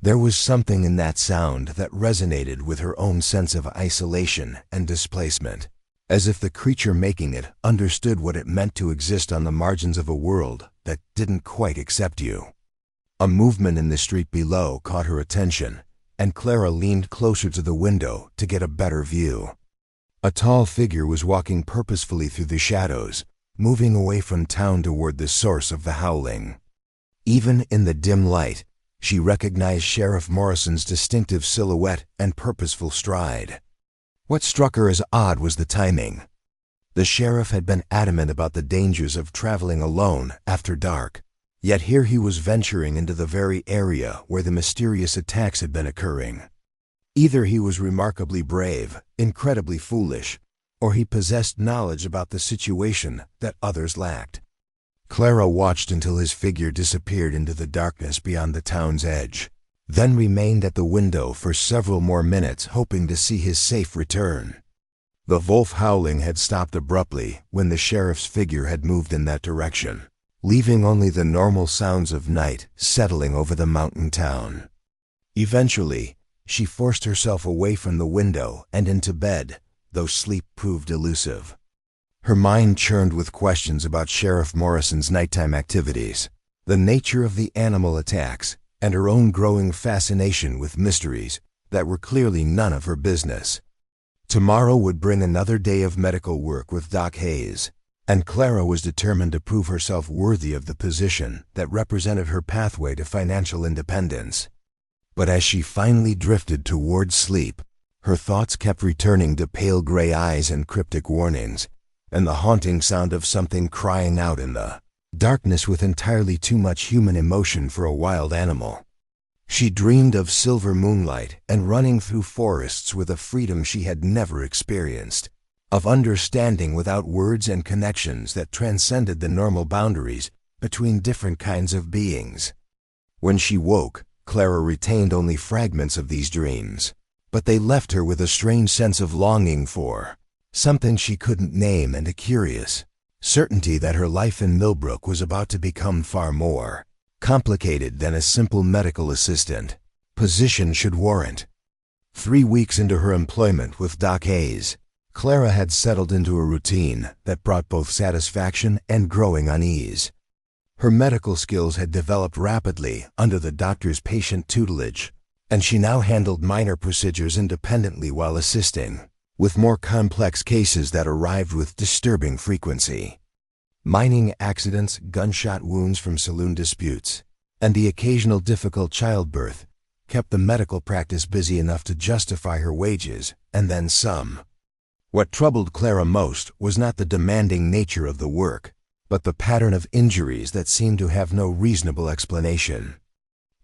There was something in that sound that resonated with her own sense of isolation and displacement, as if the creature making it understood what it meant to exist on the margins of a world that didn't quite accept you. A movement in the street below caught her attention, and Clara leaned closer to the window to get a better view. A tall figure was walking purposefully through the shadows, moving away from town toward the source of the howling. Even in the dim light, she recognized Sheriff Morrison's distinctive silhouette and purposeful stride. What struck her as odd was the timing. The sheriff had been adamant about the dangers of traveling alone after dark, yet here he was venturing into the very area where the mysterious attacks had been occurring. Either he was remarkably brave, incredibly foolish, or he possessed knowledge about the situation that others lacked. Clara watched until his figure disappeared into the darkness beyond the town's edge, then remained at the window for several more minutes hoping to see his safe return. The wolf howling had stopped abruptly when the sheriff's figure had moved in that direction, leaving only the normal sounds of night settling over the mountain town. Eventually, she forced herself away from the window and into bed, though sleep proved elusive. Her mind churned with questions about Sheriff Morrison's nighttime activities, the nature of the animal attacks, and her own growing fascination with mysteries that were clearly none of her business. Tomorrow would bring another day of medical work with Doc Hayes, and Clara was determined to prove herself worthy of the position that represented her pathway to financial independence. But as she finally drifted toward sleep, her thoughts kept returning to pale gray eyes and cryptic warnings, and the haunting sound of something crying out in the darkness with entirely too much human emotion for a wild animal. She dreamed of silver moonlight and running through forests with a freedom she had never experienced, of understanding without words and connections that transcended the normal boundaries between different kinds of beings. When she woke, Clara retained only fragments of these dreams, but they left her with a strange sense of longing for something she couldn't name and a curious certainty that her life in Millbrook was about to become far more complicated than a simple medical assistant position should warrant. 3 weeks into her employment with Doc Hayes, Clara had settled into a routine that brought both satisfaction and growing unease. Her medical skills had developed rapidly under the doctor's patient tutelage, and she now handled minor procedures independently while assisting with more complex cases that arrived with disturbing frequency. Mining accidents, gunshot wounds from saloon disputes, and the occasional difficult childbirth kept the medical practice busy enough to justify her wages, and then some. What troubled Clara most was not the demanding nature of the work, but the pattern of injuries that seemed to have no reasonable explanation.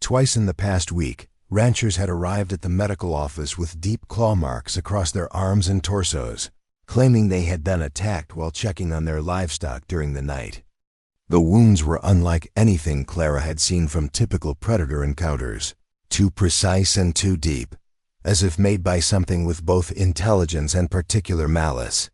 Twice in the past week, ranchers had arrived at the medical office with deep claw marks across their arms and torsos, claiming they had been attacked while checking on their livestock during the night. The wounds were unlike anything Clara had seen from typical predator encounters, too precise and too deep, as if made by something with both intelligence and particular malice.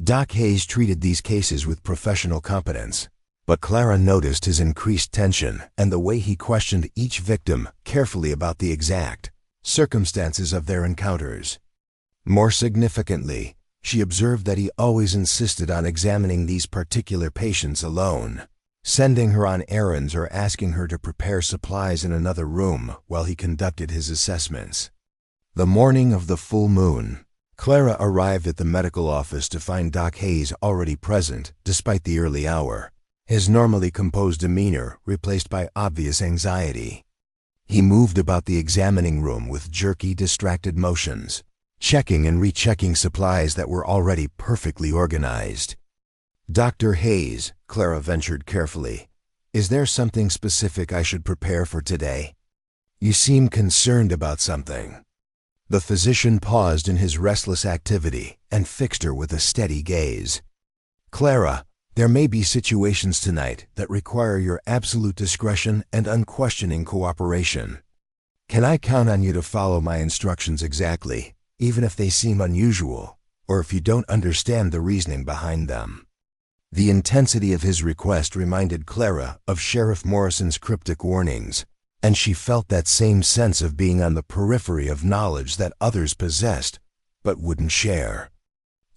Doc Hayes treated these cases with professional competence, but Clara noticed his increased tension and the way he questioned each victim carefully about the exact circumstances of their encounters. More significantly, She observed that he always insisted on examining these particular patients alone, sending her on errands or asking her to prepare supplies in another room while he conducted his assessments. The morning of the full moon, Clara arrived at the medical office to find Doc Hayes already present despite the early hour, his normally composed demeanor replaced by obvious anxiety. He moved about the examining room with jerky, distracted motions, checking and rechecking supplies that were already perfectly organized. "Dr. Hayes," Clara ventured carefully, "is there something specific I should prepare for today? You seem concerned about something." The physician paused in his restless activity and fixed her with a steady gaze. "Clara, there may be situations tonight that require your absolute discretion and unquestioning cooperation. Can I count on you to follow my instructions exactly, even if they seem unusual, or if you don't understand the reasoning behind them?" The intensity of his request reminded Clara of Sheriff Morrison's cryptic warnings, and she felt that same sense of being on the periphery of knowledge that others possessed but wouldn't share.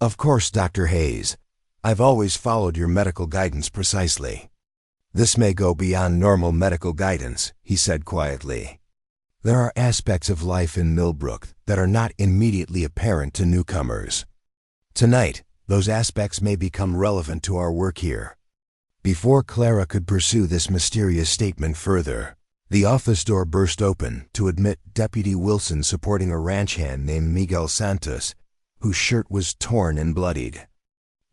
"Of course, Dr. Hayes. I've always followed your medical guidance precisely." "This may go beyond normal medical guidance," he said quietly. "There are aspects of life in Millbrook that are not immediately apparent to newcomers. Tonight, those aspects may become relevant to our work here." Before Clara could pursue this mysterious statement further, the office door burst open to admit Deputy Wilson supporting a ranch hand named Miguel Santos, whose shirt was torn and bloodied.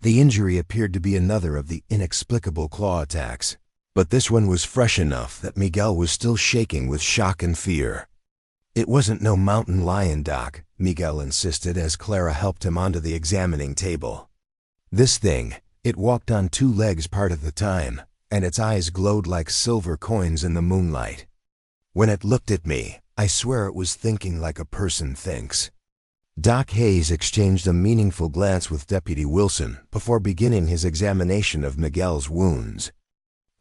The injury appeared to be another of the inexplicable claw attacks, but this one was fresh enough that Miguel was still shaking with shock and fear. "It wasn't no mountain lion, Doc," Miguel insisted as Clara helped him onto the examining table. "This thing, it walked on two legs part of the time, and its eyes glowed like silver coins in the moonlight. When it looked at me, I swear it was thinking like a person thinks." Doc Hayes exchanged a meaningful glance with Deputy Wilson before beginning his examination of Miguel's wounds.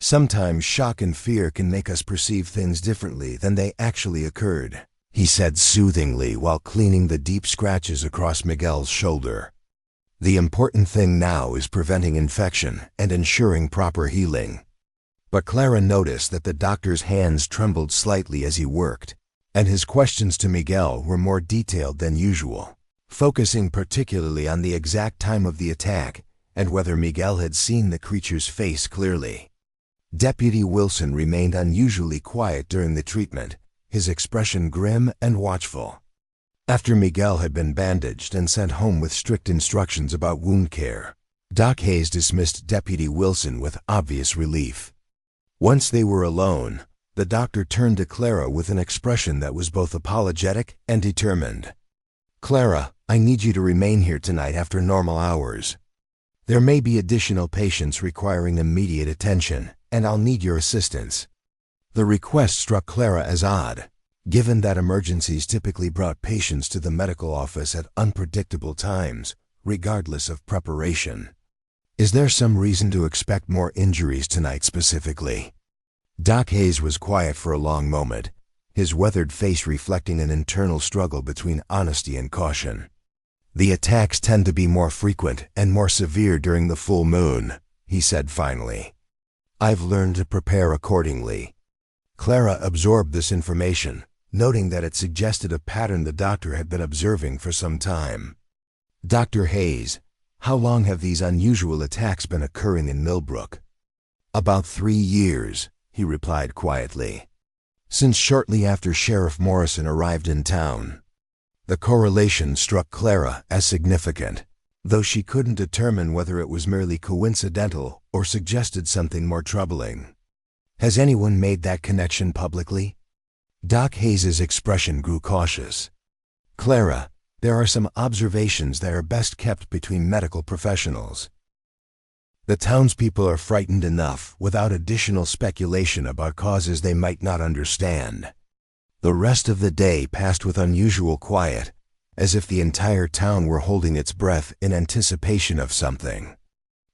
"Sometimes shock and fear can make us perceive things differently than they actually occurred," he said soothingly while cleaning the deep scratches across Miguel's shoulder. "The important thing now is preventing infection and ensuring proper healing." But Clara noticed that the doctor's hands trembled slightly as he worked, and his questions to Miguel were more detailed than usual, focusing particularly on the exact time of the attack and whether Miguel had seen the creature's face clearly. Deputy Wilson remained unusually quiet during the treatment, his expression grim and watchful. After Miguel had been bandaged and sent home with strict instructions about wound care, Doc Hayes dismissed Deputy Wilson with obvious relief. Once they were alone, the doctor turned to Clara with an expression that was both apologetic and determined. "Clara, I need you to remain here tonight after normal hours. There may be additional patients requiring immediate attention, and I'll need your assistance." The request struck Clara as odd, given that emergencies typically brought patients to the medical office at unpredictable times, regardless of preparation. "Is there some reason to expect more injuries tonight specifically?" Doc Hayes was quiet for a long moment, his weathered face reflecting an internal struggle between honesty and caution. "The attacks tend to be more frequent and more severe during the full moon," he said finally. "I've learned to prepare accordingly." Clara absorbed this information, noting that it suggested a pattern the doctor had been observing for some time. "Dr. Hayes, how long have these unusual attacks been occurring in Millbrook?" "About 3 years," he replied quietly. "Since shortly after Sheriff Morrison arrived in town." The correlation struck Clara as significant, though she couldn't determine whether it was merely coincidental or suggested something more troubling. "Has anyone made that connection publicly?" Doc Hayes's expression grew cautious. "Clara, there are some observations that are best kept between medical professionals. The townspeople are frightened enough without additional speculation about causes they might not understand." The rest of the day passed with unusual quiet, as if the entire town were holding its breath in anticipation of something.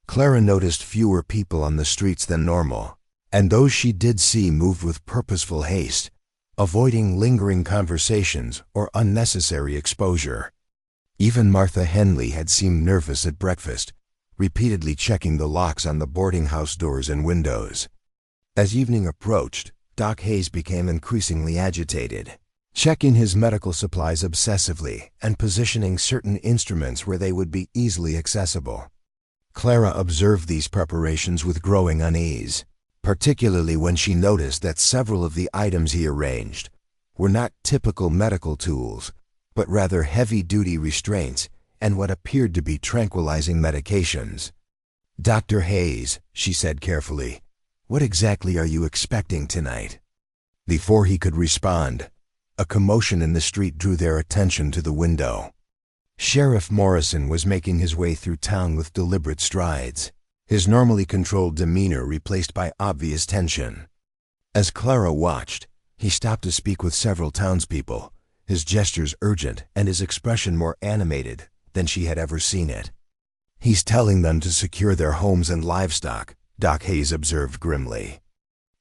Clara noticed fewer people on the streets than normal, and those she did see moved with purposeful haste, avoiding lingering conversations or unnecessary exposure. Even Martha Henley had seemed nervous at breakfast, repeatedly checking the locks on the boarding house doors and windows. As evening approached, Doc Hayes became increasingly agitated, checking his medical supplies obsessively and positioning certain instruments where they would be easily accessible. Clara observed these preparations with growing unease, particularly when she noticed that several of the items he arranged were not typical medical tools, but rather heavy-duty restraints and what appeared to be tranquilizing medications. "Dr. Hayes," she said carefully, "what exactly are you expecting tonight?" Before he could respond, a commotion in the street drew their attention to the window. Sheriff Morrison was making his way through town with deliberate strides, his normally controlled demeanor replaced by obvious tension. As Clara watched, he stopped to speak with several townspeople, his gestures urgent and his expression more animated than she had ever seen it. "He's telling them to secure their homes and livestock," Doc Hayes observed grimly.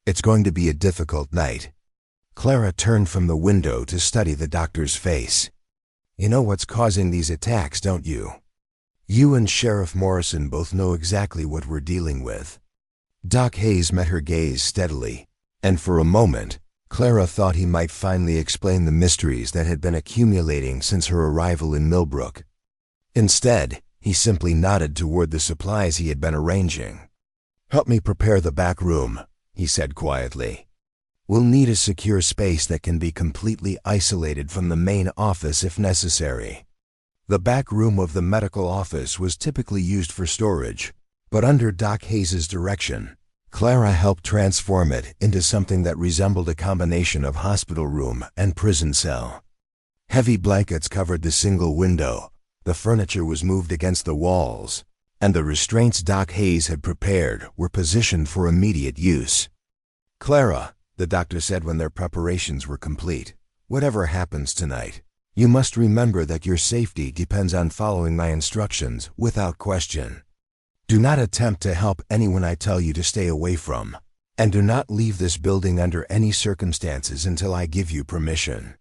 "It's going to be a difficult night." Clara turned from the window to study the doctor's face. "You know what's causing these attacks, don't you? You and Sheriff Morrison both know exactly what we're dealing with." Doc Hayes met her gaze steadily, and for a moment, Clara thought he might finally explain the mysteries that had been accumulating since her arrival in Millbrook. Instead, he simply nodded toward the supplies he had been arranging. "Help me prepare the back room," he said quietly. "We'll need a secure space that can be completely isolated from the main office if necessary." The back room of the medical office was typically used for storage, but under Doc Hayes' direction, Clara helped transform it into something that resembled a combination of hospital room and prison cell. Heavy blankets covered the single window, the furniture was moved against the walls, and the restraints Doc Hayes had prepared were positioned for immediate use. "Clara," the doctor said when their preparations were complete, "whatever happens tonight, you must remember that your safety depends on following my instructions without question. Do not attempt to help anyone I tell you to stay away from, and do not leave this building under any circumstances until I give you permission."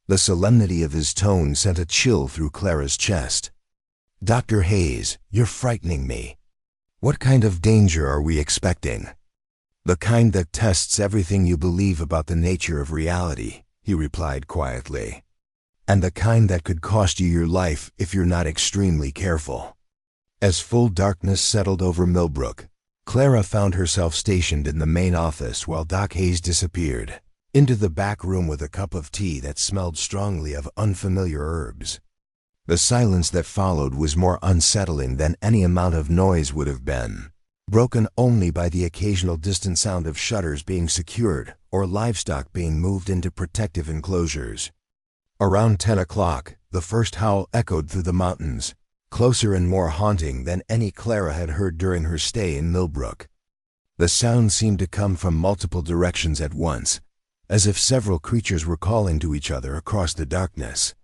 The solemnity of his tone sent a chill through Clara's chest. "Dr. Hayes, you're frightening me. What kind of danger are we expecting?" "The kind that tests everything you believe about the nature of reality," he replied quietly. "And the kind that could cost you your life if you're not extremely careful." As full darkness settled over Millbrook, Clara found herself stationed in the main office while Doc Hayes disappeared into the back room with a cup of tea that smelled strongly of unfamiliar herbs. The silence that followed was more unsettling than any amount of noise would have been, broken only by the occasional distant sound of shutters being secured or livestock being moved into protective enclosures. Around 10 o'clock, the first howl echoed through the mountains, closer and more haunting than any Clara had heard during her stay in Millbrook. The sound seemed to come from multiple directions at once, as if several creatures were calling to each other across the darkness.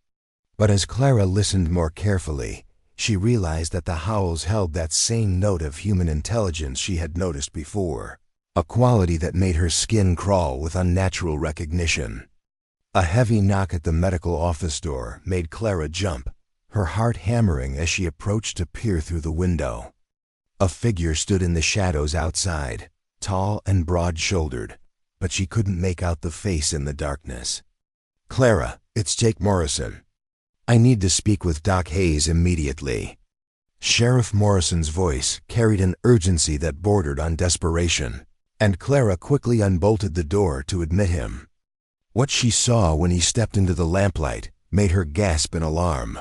But as Clara listened more carefully, she realized that the howls held that same note of human intelligence she had noticed before, a quality that made her skin crawl with unnatural recognition. A heavy knock at the medical office door made Clara jump, her heart hammering as she approached to peer through the window. A figure stood in the shadows outside, tall and broad-shouldered, but she couldn't make out the face in the darkness. "Clara, it's Jake Morrison. I need to speak with Doc Hayes immediately." Sheriff Morrison's voice carried an urgency that bordered on desperation, and Clara quickly unbolted the door to admit him. What she saw when he stepped into the lamplight made her gasp in alarm.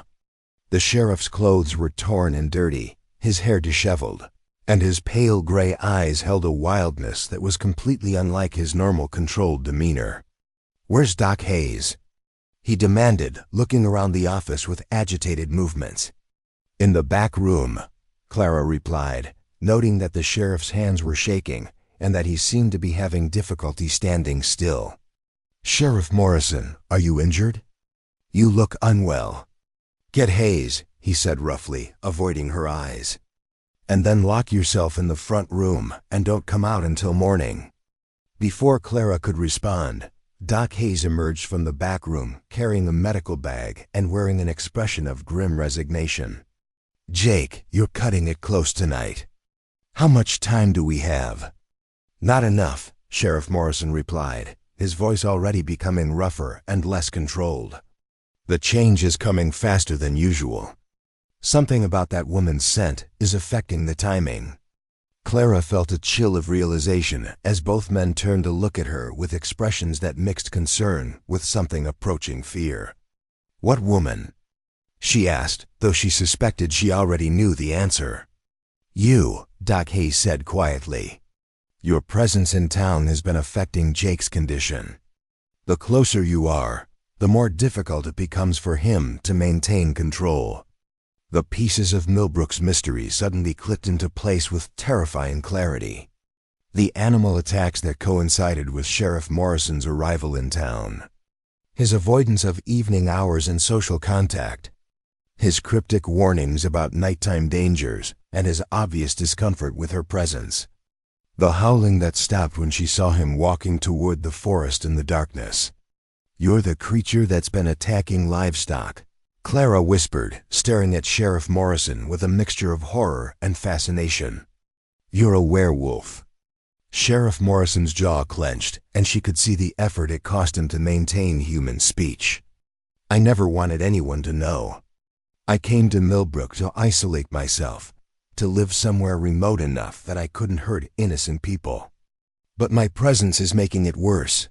The sheriff's clothes were torn and dirty, his hair disheveled, and his pale gray eyes held a wildness that was completely unlike his normal controlled demeanor. "Where's Doc Hayes?" he demanded, looking around the office with agitated movements. "In the back room," Clara replied, noting that the sheriff's hands were shaking and that he seemed to be having difficulty standing still. "Sheriff Morrison, are you injured? You look unwell." "Get Hayes," he said roughly, avoiding her eyes. "And then lock yourself in the front room and don't come out until morning." Before Clara could respond, Doc Hayes emerged from the back room, carrying a medical bag and wearing an expression of grim resignation. "Jake, you're cutting it close tonight. How much time do we have?" "Not enough," Sheriff Morrison replied, his voice already becoming rougher and less controlled. "The change is coming faster than usual. Something about that woman's scent is affecting the timing." Clara felt a chill of realization as both men turned to look at her with expressions that mixed concern with something approaching fear. "What woman?" she asked, though she suspected she already knew the answer. "You," Doc Hayes said quietly. "Your presence in town has been affecting Jake's condition. The closer you are, the more difficult it becomes for him to maintain control." The pieces of Millbrook's mystery suddenly clicked into place with terrifying clarity. The animal attacks that coincided with Sheriff Morrison's arrival in town. His avoidance of evening hours and social contact. His cryptic warnings about nighttime dangers and his obvious discomfort with her presence. The howling that stopped when she saw him walking toward the forest in the darkness. "You're the creature that's been attacking livestock," Clara whispered, staring at Sheriff Morrison with a mixture of horror and fascination. "You're a werewolf." Sheriff Morrison's jaw clenched, and she could see the effort it cost him to maintain human speech. "I never wanted anyone to know. I came to Millbrook to isolate myself, to live somewhere remote enough that I couldn't hurt innocent people. But my presence is making it worse,"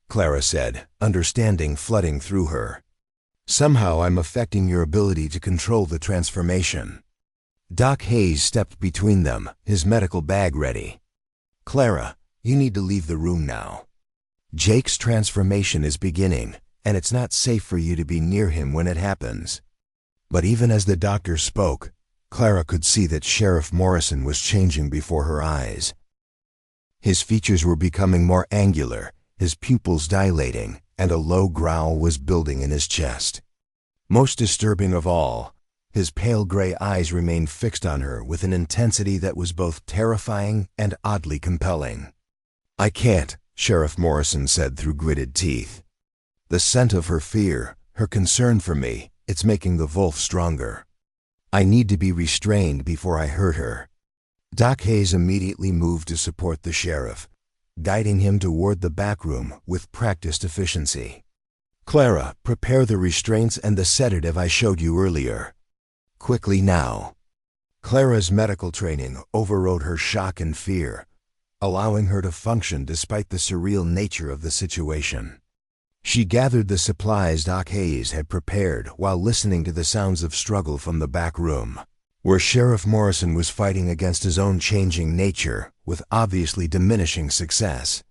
Clara said, understanding flooding through her. "Somehow I'm affecting your ability to control the transformation." Doc Hayes stepped between them, his medical bag ready. "Clara, you need to leave the room now. Jake's transformation is beginning, and it's not safe for you to be near him when it happens." But even as the doctor spoke, Clara could see that Sheriff Morrison was changing before her eyes. His features were becoming more angular, his pupils dilating, and a low growl was building in his chest. Most disturbing of all, his pale gray eyes remained fixed on her with an intensity that was both terrifying and oddly compelling. "I can't," Sheriff Morrison said through gritted teeth. "The scent of her fear, her concern for me, it's making the wolf stronger. I need to be restrained before I hurt her." Doc Hayes immediately moved to support the sheriff, guiding him toward the back room with practiced efficiency. "Clara, prepare the restraints and the sedative I showed you earlier. Quickly now." Clara's medical training overrode her shock and fear, allowing her to function despite the surreal nature of the situation. She gathered the supplies Doc Hayes had prepared while listening to the sounds of struggle from the back room, where Sheriff Morrison was fighting against his own changing nature with obviously diminishing success.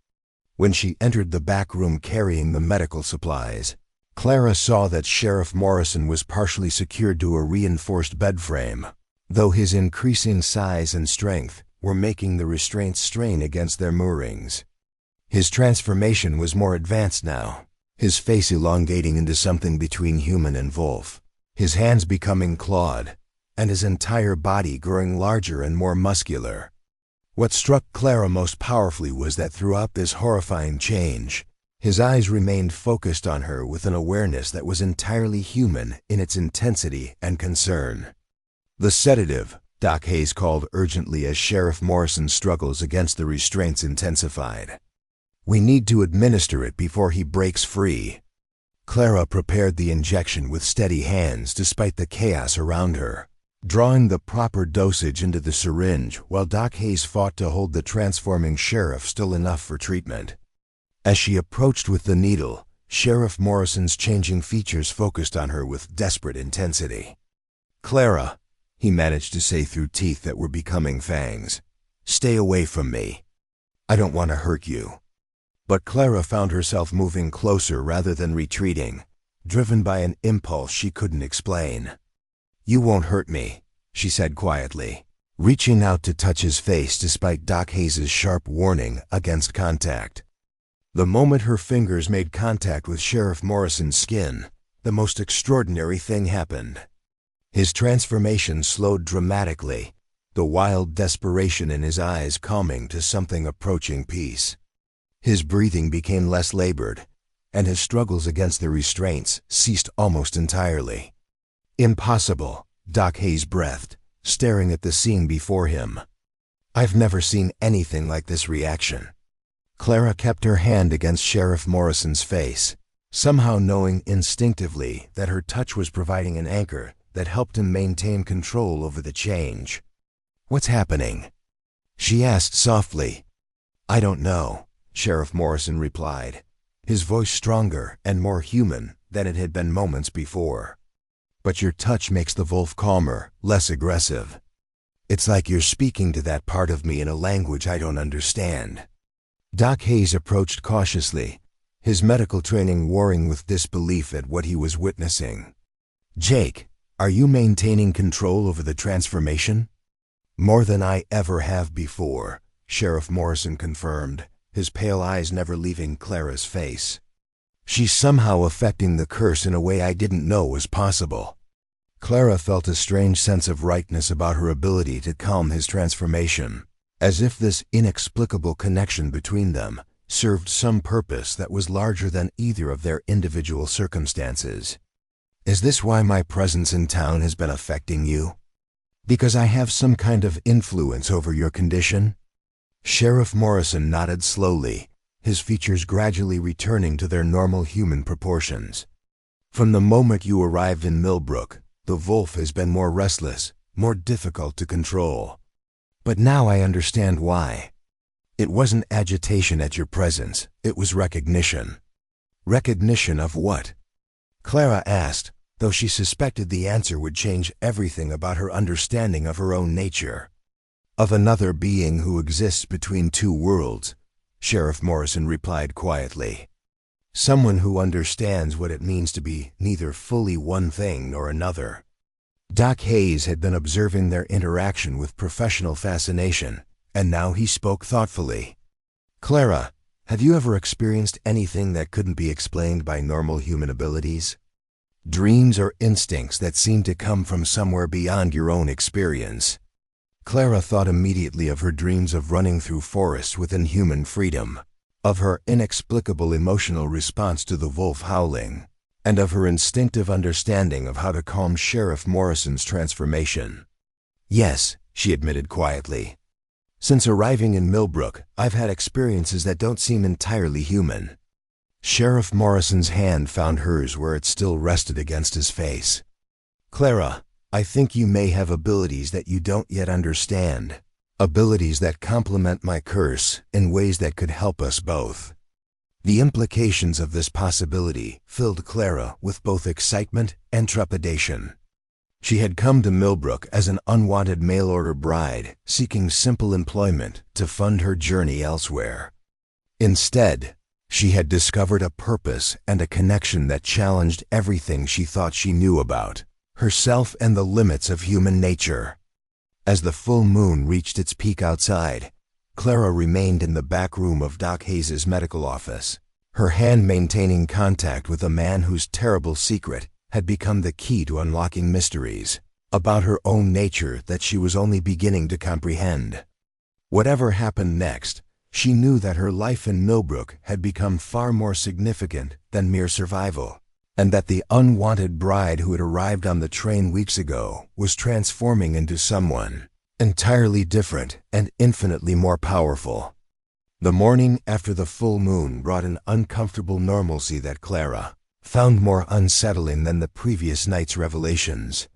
When she entered the back room carrying the medical supplies, Clara saw that Sheriff Morrison was partially secured to a reinforced bed frame, though his increasing size and strength were making the restraints strain against their moorings. His transformation was more advanced now, his face elongating into something between human and wolf, his hands becoming clawed, and his entire body growing larger and more muscular. What struck Clara most powerfully was that throughout this horrifying change, his eyes remained focused on her with an awareness that was entirely human in its intensity and concern. "The sedative," Doc Hayes called urgently as Sheriff Morrison's struggles against the restraints intensified. "We need to administer it before he breaks free." Clara prepared the injection with steady hands despite the chaos around her, drawing the proper dosage into the syringe while Doc Hayes fought to hold the transforming sheriff still enough for treatment. As she approached with the needle, Sheriff Morrison's changing features focused on her with desperate intensity. "Clara," he managed to say through teeth that were becoming fangs, "stay away from me. I don't want to hurt you." But Clara found herself moving closer rather than retreating, driven by an impulse she couldn't explain. "You won't hurt me," she said quietly, reaching out to touch his face despite Doc Hayes' sharp warning against contact. The moment her fingers made contact with Sheriff Morrison's skin, the most extraordinary thing happened. His transformation slowed dramatically, the wild desperation in his eyes calming to something approaching peace. His breathing became less labored, and his struggles against the restraints ceased almost entirely. Impossible, Doc Hayes breathed, staring at the scene before him. I've never seen anything like this reaction. Clara kept her hand against Sheriff Morrison's face, somehow knowing instinctively that her touch was providing an anchor that helped him maintain control over the change. What's happening? She asked softly. I don't know, Sheriff Morrison replied, his voice stronger and more human than it had been moments before. But your touch makes the wolf calmer, less aggressive. It's like you're speaking to that part of me in a language I don't understand. Doc Hayes approached cautiously, his medical training warring with disbelief at what he was witnessing. Jake, are you maintaining control over the transformation? More than I ever have before, Sheriff Morrison confirmed, his pale eyes never leaving Clara's face. She's somehow affecting the curse in a way I didn't know was possible. Clara felt a strange sense of rightness about her ability to calm his transformation, as if this inexplicable connection between them served some purpose that was larger than either of their individual circumstances. Is this why my presence in town has been affecting you? Because I have some kind of influence over your condition? Sheriff Morrison nodded slowly, his features gradually returning to their normal human proportions. From the moment you arrived in Millbrook, the wolf has been more restless, more difficult to control. But now I understand why. It wasn't agitation at your presence, it was recognition. Recognition of what? Clara asked, though she suspected the answer would change everything about her understanding of her own nature. Of another being who exists between two worlds, Sheriff Morrison replied quietly. Someone who understands what it means to be neither fully one thing nor another. Doc Hayes had been observing their interaction with professional fascination, and now he spoke thoughtfully. Clara, have you ever experienced anything that couldn't be explained by normal human abilities? Dreams or instincts that seem to come from somewhere beyond your own experience? Clara thought immediately of her dreams of running through forests within human freedom, of her inexplicable emotional response to the wolf howling, and of her instinctive understanding of how to calm Sheriff Morrison's transformation. Yes, she admitted quietly. Since arriving in Millbrook, I've had experiences that don't seem entirely human. Sheriff Morrison's hand found hers where it still rested against his face. Clara, I think you may have abilities that you don't yet understand. Abilities that complement my curse in ways that could help us both. The implications of this possibility filled Clara with both excitement and trepidation. She had come to Millbrook as an unwanted mail-order bride, seeking simple employment to fund her journey elsewhere. Instead, she had discovered a purpose and a connection that challenged everything she thought she knew about herself and the limits of human nature. As the full moon reached its peak outside, Clara remained in the back room of Doc Hayes' medical office, her hand maintaining contact with a man whose terrible secret had become the key to unlocking mysteries about her own nature that she was only beginning to comprehend. Whatever happened next, she knew that her life in Millbrook had become far more significant than mere survival, and that the unwanted bride who had arrived on the train weeks ago was transforming into someone entirely different and infinitely more powerful. The morning after the full moon brought an uncomfortable normalcy that Clara found more unsettling than the previous night's revelations.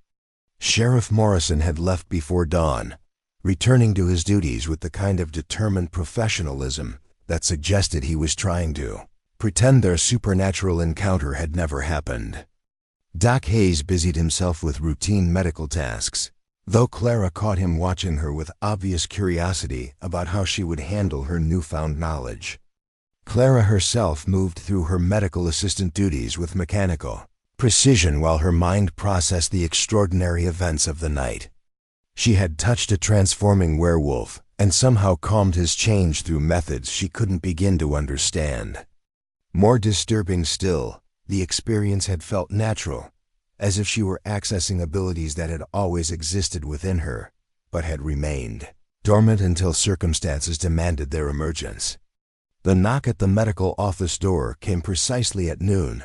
Sheriff Morrison had left before dawn, returning to his duties with the kind of determined professionalism that suggested he was trying to pretend their supernatural encounter had never happened. Doc Hayes busied himself with routine medical tasks, though Clara caught him watching her with obvious curiosity about how she would handle her newfound knowledge. Clara herself moved through her medical assistant duties with mechanical precision while her mind processed the extraordinary events of the night. She had touched a transforming werewolf and somehow calmed his change through methods she couldn't begin to understand. More disturbing still, the experience had felt natural, as if she were accessing abilities that had always existed within her, but had remained dormant until circumstances demanded their emergence. The knock at the medical office door came precisely at noon,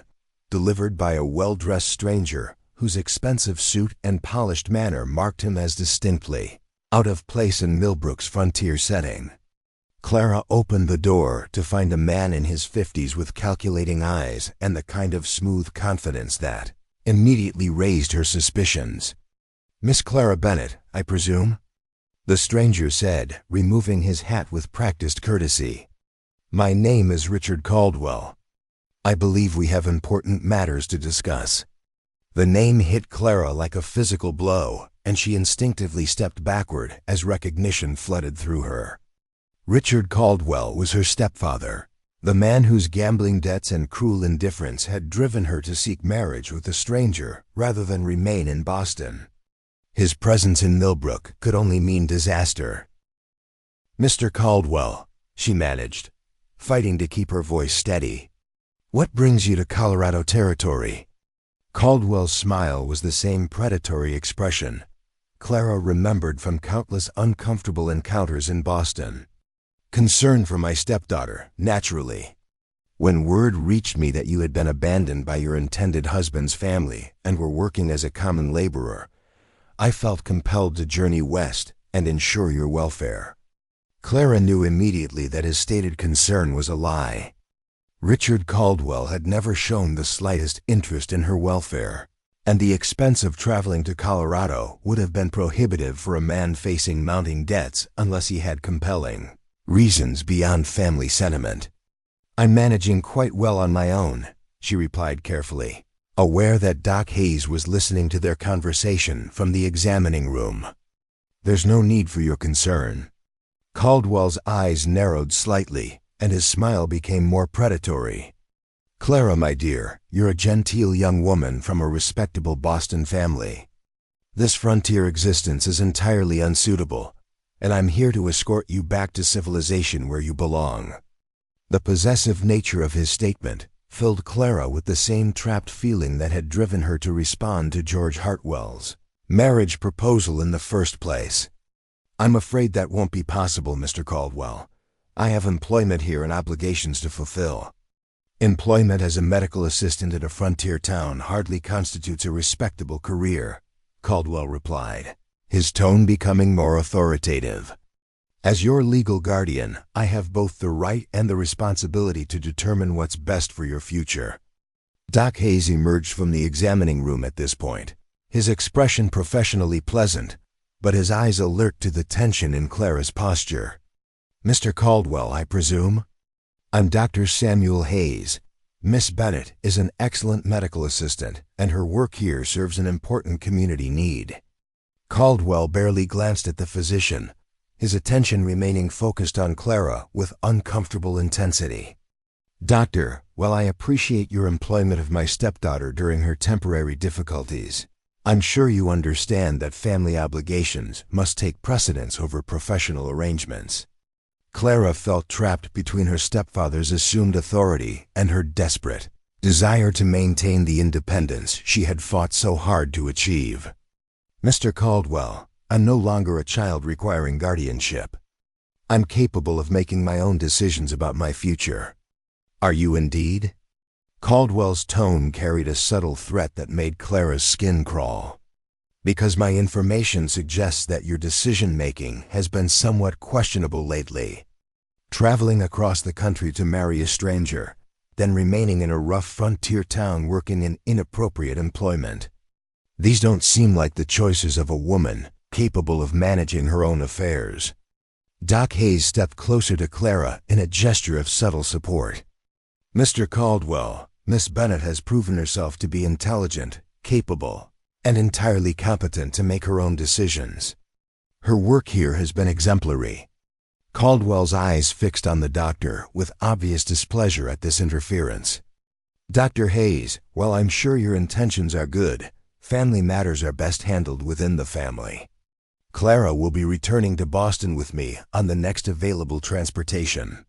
delivered by a well-dressed stranger whose expensive suit and polished manner marked him as distinctly out of place in Millbrook's frontier setting. Clara opened the door to find a man in his 50s with calculating eyes and the kind of smooth confidence that immediately raised her suspicions. "Miss Clara Bennett, I presume?" the stranger said, removing his hat with practiced courtesy. "My name is Richard Caldwell. I believe we have important matters to discuss." The name hit Clara like a physical blow, and she instinctively stepped backward as recognition flooded through her. Richard Caldwell was her stepfather, the man whose gambling debts and cruel indifference had driven her to seek marriage with a stranger rather than remain in Boston. His presence in Millbrook could only mean disaster. "Mr. Caldwell," she managed, fighting to keep her voice steady, "what brings you to Colorado Territory?" Caldwell's smile was the same predatory expression Clara remembered from countless uncomfortable encounters in Boston. "Concern for my stepdaughter, naturally. When word reached me that you had been abandoned by your intended husband's family and were working as a common laborer, I felt compelled to journey west and ensure your welfare." Clara knew immediately that his stated concern was a lie. Richard Caldwell had never shown the slightest interest in her welfare, and the expense of traveling to Colorado would have been prohibitive for a man facing mounting debts unless he had compelling reasons beyond family sentiment. "I'm managing quite well on my own," she replied carefully, aware that Doc Hayes was listening to their conversation from the examining room. "There's no need for your concern." Caldwell's eyes narrowed slightly, and his smile became more predatory. "Clara, my dear, you're a genteel young woman from a respectable Boston family. This frontier existence is entirely unsuitable, and I'm here to escort you back to civilization where you belong." The possessive nature of his statement filled Clara with the same trapped feeling that had driven her to respond to George Hartwell's marriage proposal in the first place. "I'm afraid that won't be possible, Mr. Caldwell. I have employment here and obligations to fulfill." "Employment as a medical assistant in a frontier town hardly constitutes a respectable career," Caldwell replied, his tone becoming more authoritative. "As your legal guardian, I have both the right and the responsibility to determine what's best for your future." Doc Hayes emerged from the examining room at this point, his expression professionally pleasant, but his eyes alert to the tension in Clara's posture. "Mr. Caldwell, I presume?" "I'm Dr. Samuel Hayes. Miss Bennett is an excellent medical assistant, and her work here serves an important community need." Caldwell barely glanced at the physician, his attention remaining focused on Clara with uncomfortable intensity. "Doctor, while I appreciate your employment of my stepdaughter during her temporary difficulties, I'm sure you understand that family obligations must take precedence over professional arrangements." Clara felt trapped between her stepfather's assumed authority and her desperate desire to maintain the independence she had fought so hard to achieve. "Mr. Caldwell, I'm no longer a child requiring guardianship. I'm capable of making my own decisions about my future." "Are you indeed?" Caldwell's tone carried a subtle threat that made Clara's skin crawl. "Because my information suggests that your decision-making has been somewhat questionable lately. Traveling across the country to marry a stranger, then remaining in a rough frontier town working in inappropriate employment. These don't seem like the choices of a woman capable of managing her own affairs." Doc Hayes stepped closer to Clara in a gesture of subtle support. "Mr. Caldwell, Miss Bennett has proven herself to be intelligent, capable, and entirely competent to make her own decisions. Her work here has been exemplary." Caldwell's eyes fixed on the doctor with obvious displeasure at this interference. "Dr. Hayes, while I'm sure your intentions are good, family matters are best handled within the family. Clara will be returning to Boston with me on the next available transportation."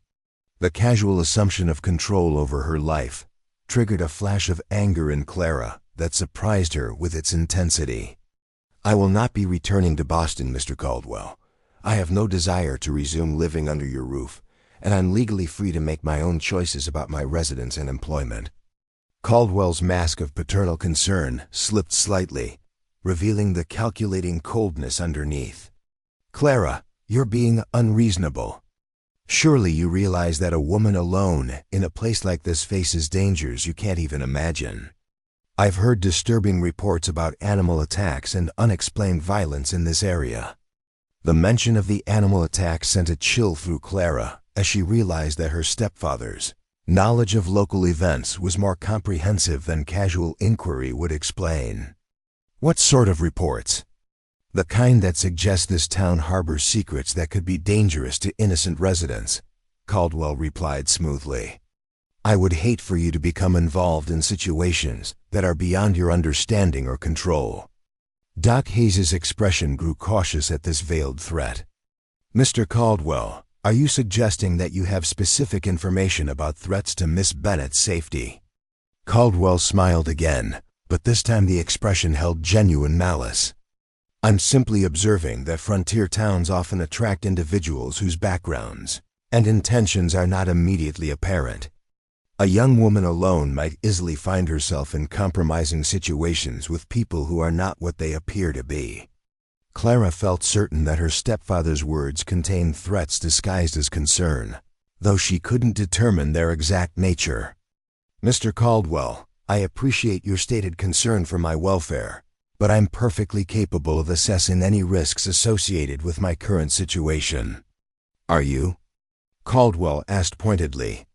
The casual assumption of control over her life triggered a flash of anger in Clara that surprised her with its intensity. "I will not be returning to Boston, Mr. Caldwell. I have no desire to resume living under your roof, and I'm legally free to make my own choices about my residence and employment." Caldwell's mask of paternal concern slipped slightly, revealing the calculating coldness underneath. "Clara, you're being unreasonable. Surely you realize that a woman alone in a place like this faces dangers you can't even imagine. I've heard disturbing reports about animal attacks and unexplained violence in this area." The mention of the animal attack sent a chill through Clara as she realized that her stepfather's knowledge of local events was more comprehensive than casual inquiry would explain. "What sort of reports?" "The kind that suggest this town harbors secrets that could be dangerous to innocent residents," Caldwell replied smoothly. "I would hate for you to become involved in situations that are beyond your understanding or control." Doc Hayes's expression grew cautious at this veiled threat. "Mr. Caldwell, are you suggesting that you have specific information about threats to Miss Bennett's safety?" Caldwell smiled again, but this time the expression held genuine malice. "I'm simply observing that frontier towns often attract individuals whose backgrounds and intentions are not immediately apparent. A young woman alone might easily find herself in compromising situations with people who are not what they appear to be." Clara felt certain that her stepfather's words contained threats disguised as concern, though she couldn't determine their exact nature. "Mr. Caldwell, I appreciate your stated concern for my welfare, but I'm perfectly capable of assessing any risks associated with my current situation." "Are you?" Caldwell asked pointedly.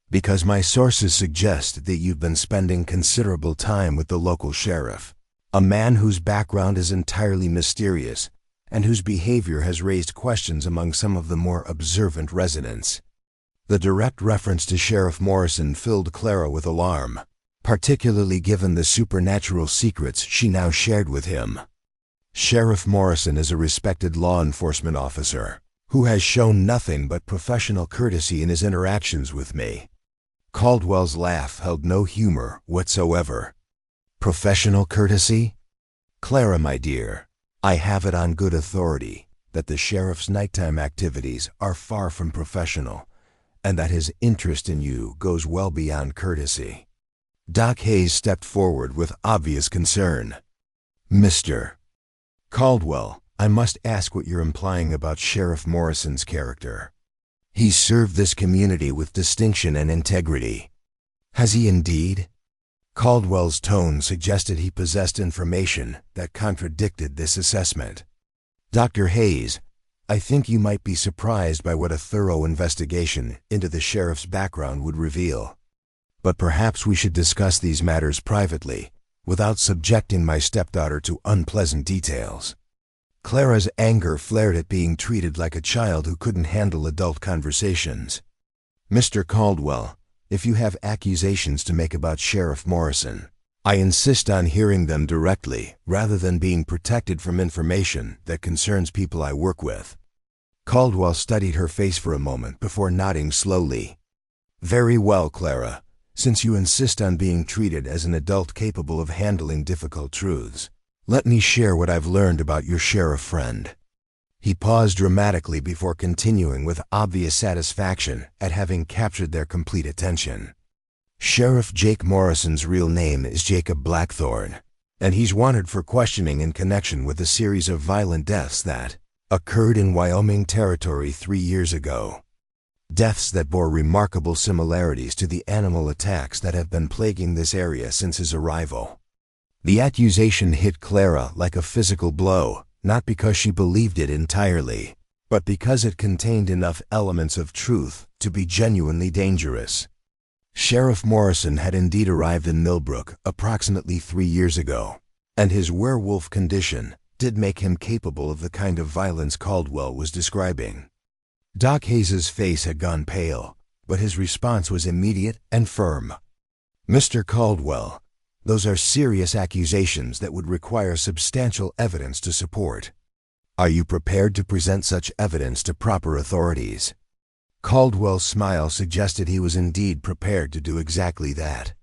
"Because my sources suggest that you've been spending considerable time with the local sheriff, a man whose background is entirely mysterious and whose behavior has raised questions among some of the more observant residents." The direct reference to Sheriff Morrison filled Clara with alarm, particularly given the supernatural secrets she now shared with him. "Sheriff Morrison is a respected law enforcement officer who has shown nothing but professional courtesy in his interactions with me." Caldwell's laugh held no humor whatsoever. "Professional courtesy? Clara, my dear, I have it on good authority that the sheriff's nighttime activities are far from professional, and that his interest in you goes well beyond courtesy." Doc Hayes stepped forward with obvious concern. "Mr. Caldwell, I must ask what you're implying about Sheriff Morrison's character. He's served this community with distinction and integrity." "Has he indeed?" Caldwell's tone suggested he possessed information that contradicted this assessment. "Dr. Hayes, I think you might be surprised by what a thorough investigation into the sheriff's background would reveal. But perhaps we should discuss these matters privately, without subjecting my stepdaughter to unpleasant details." Clara's anger flared at being treated like a child who couldn't handle adult conversations. "Mr. Caldwell, if you have accusations to make about Sheriff Morrison, I insist on hearing them directly rather than being protected from information that concerns people I work with." Caldwell studied her face for a moment before nodding slowly. "Very well, Clara. Since you insist on being treated as an adult capable of handling difficult truths, let me share what I've learned about your sheriff friend." He paused dramatically before continuing with obvious satisfaction at having captured their complete attention. "Sheriff Jake Morrison's real name is Jacob Blackthorne, and he's wanted for questioning in connection with a series of violent deaths that occurred in Wyoming Territory 3 years ago. Deaths that bore remarkable similarities to the animal attacks that have been plaguing this area since his arrival." The accusation hit Clara like a physical blow, not because she believed it entirely, but because it contained enough elements of truth to be genuinely dangerous. Sheriff Morrison had indeed arrived in Millbrook approximately 3 years ago, and his werewolf condition did make him capable of the kind of violence Caldwell was describing. Doc Hayes's face had gone pale, but his response was immediate and firm. "Mr. Caldwell, those are serious accusations that would require substantial evidence to support. Are you prepared to present such evidence to proper authorities?" Caldwell's smile suggested he was indeed prepared to do exactly that.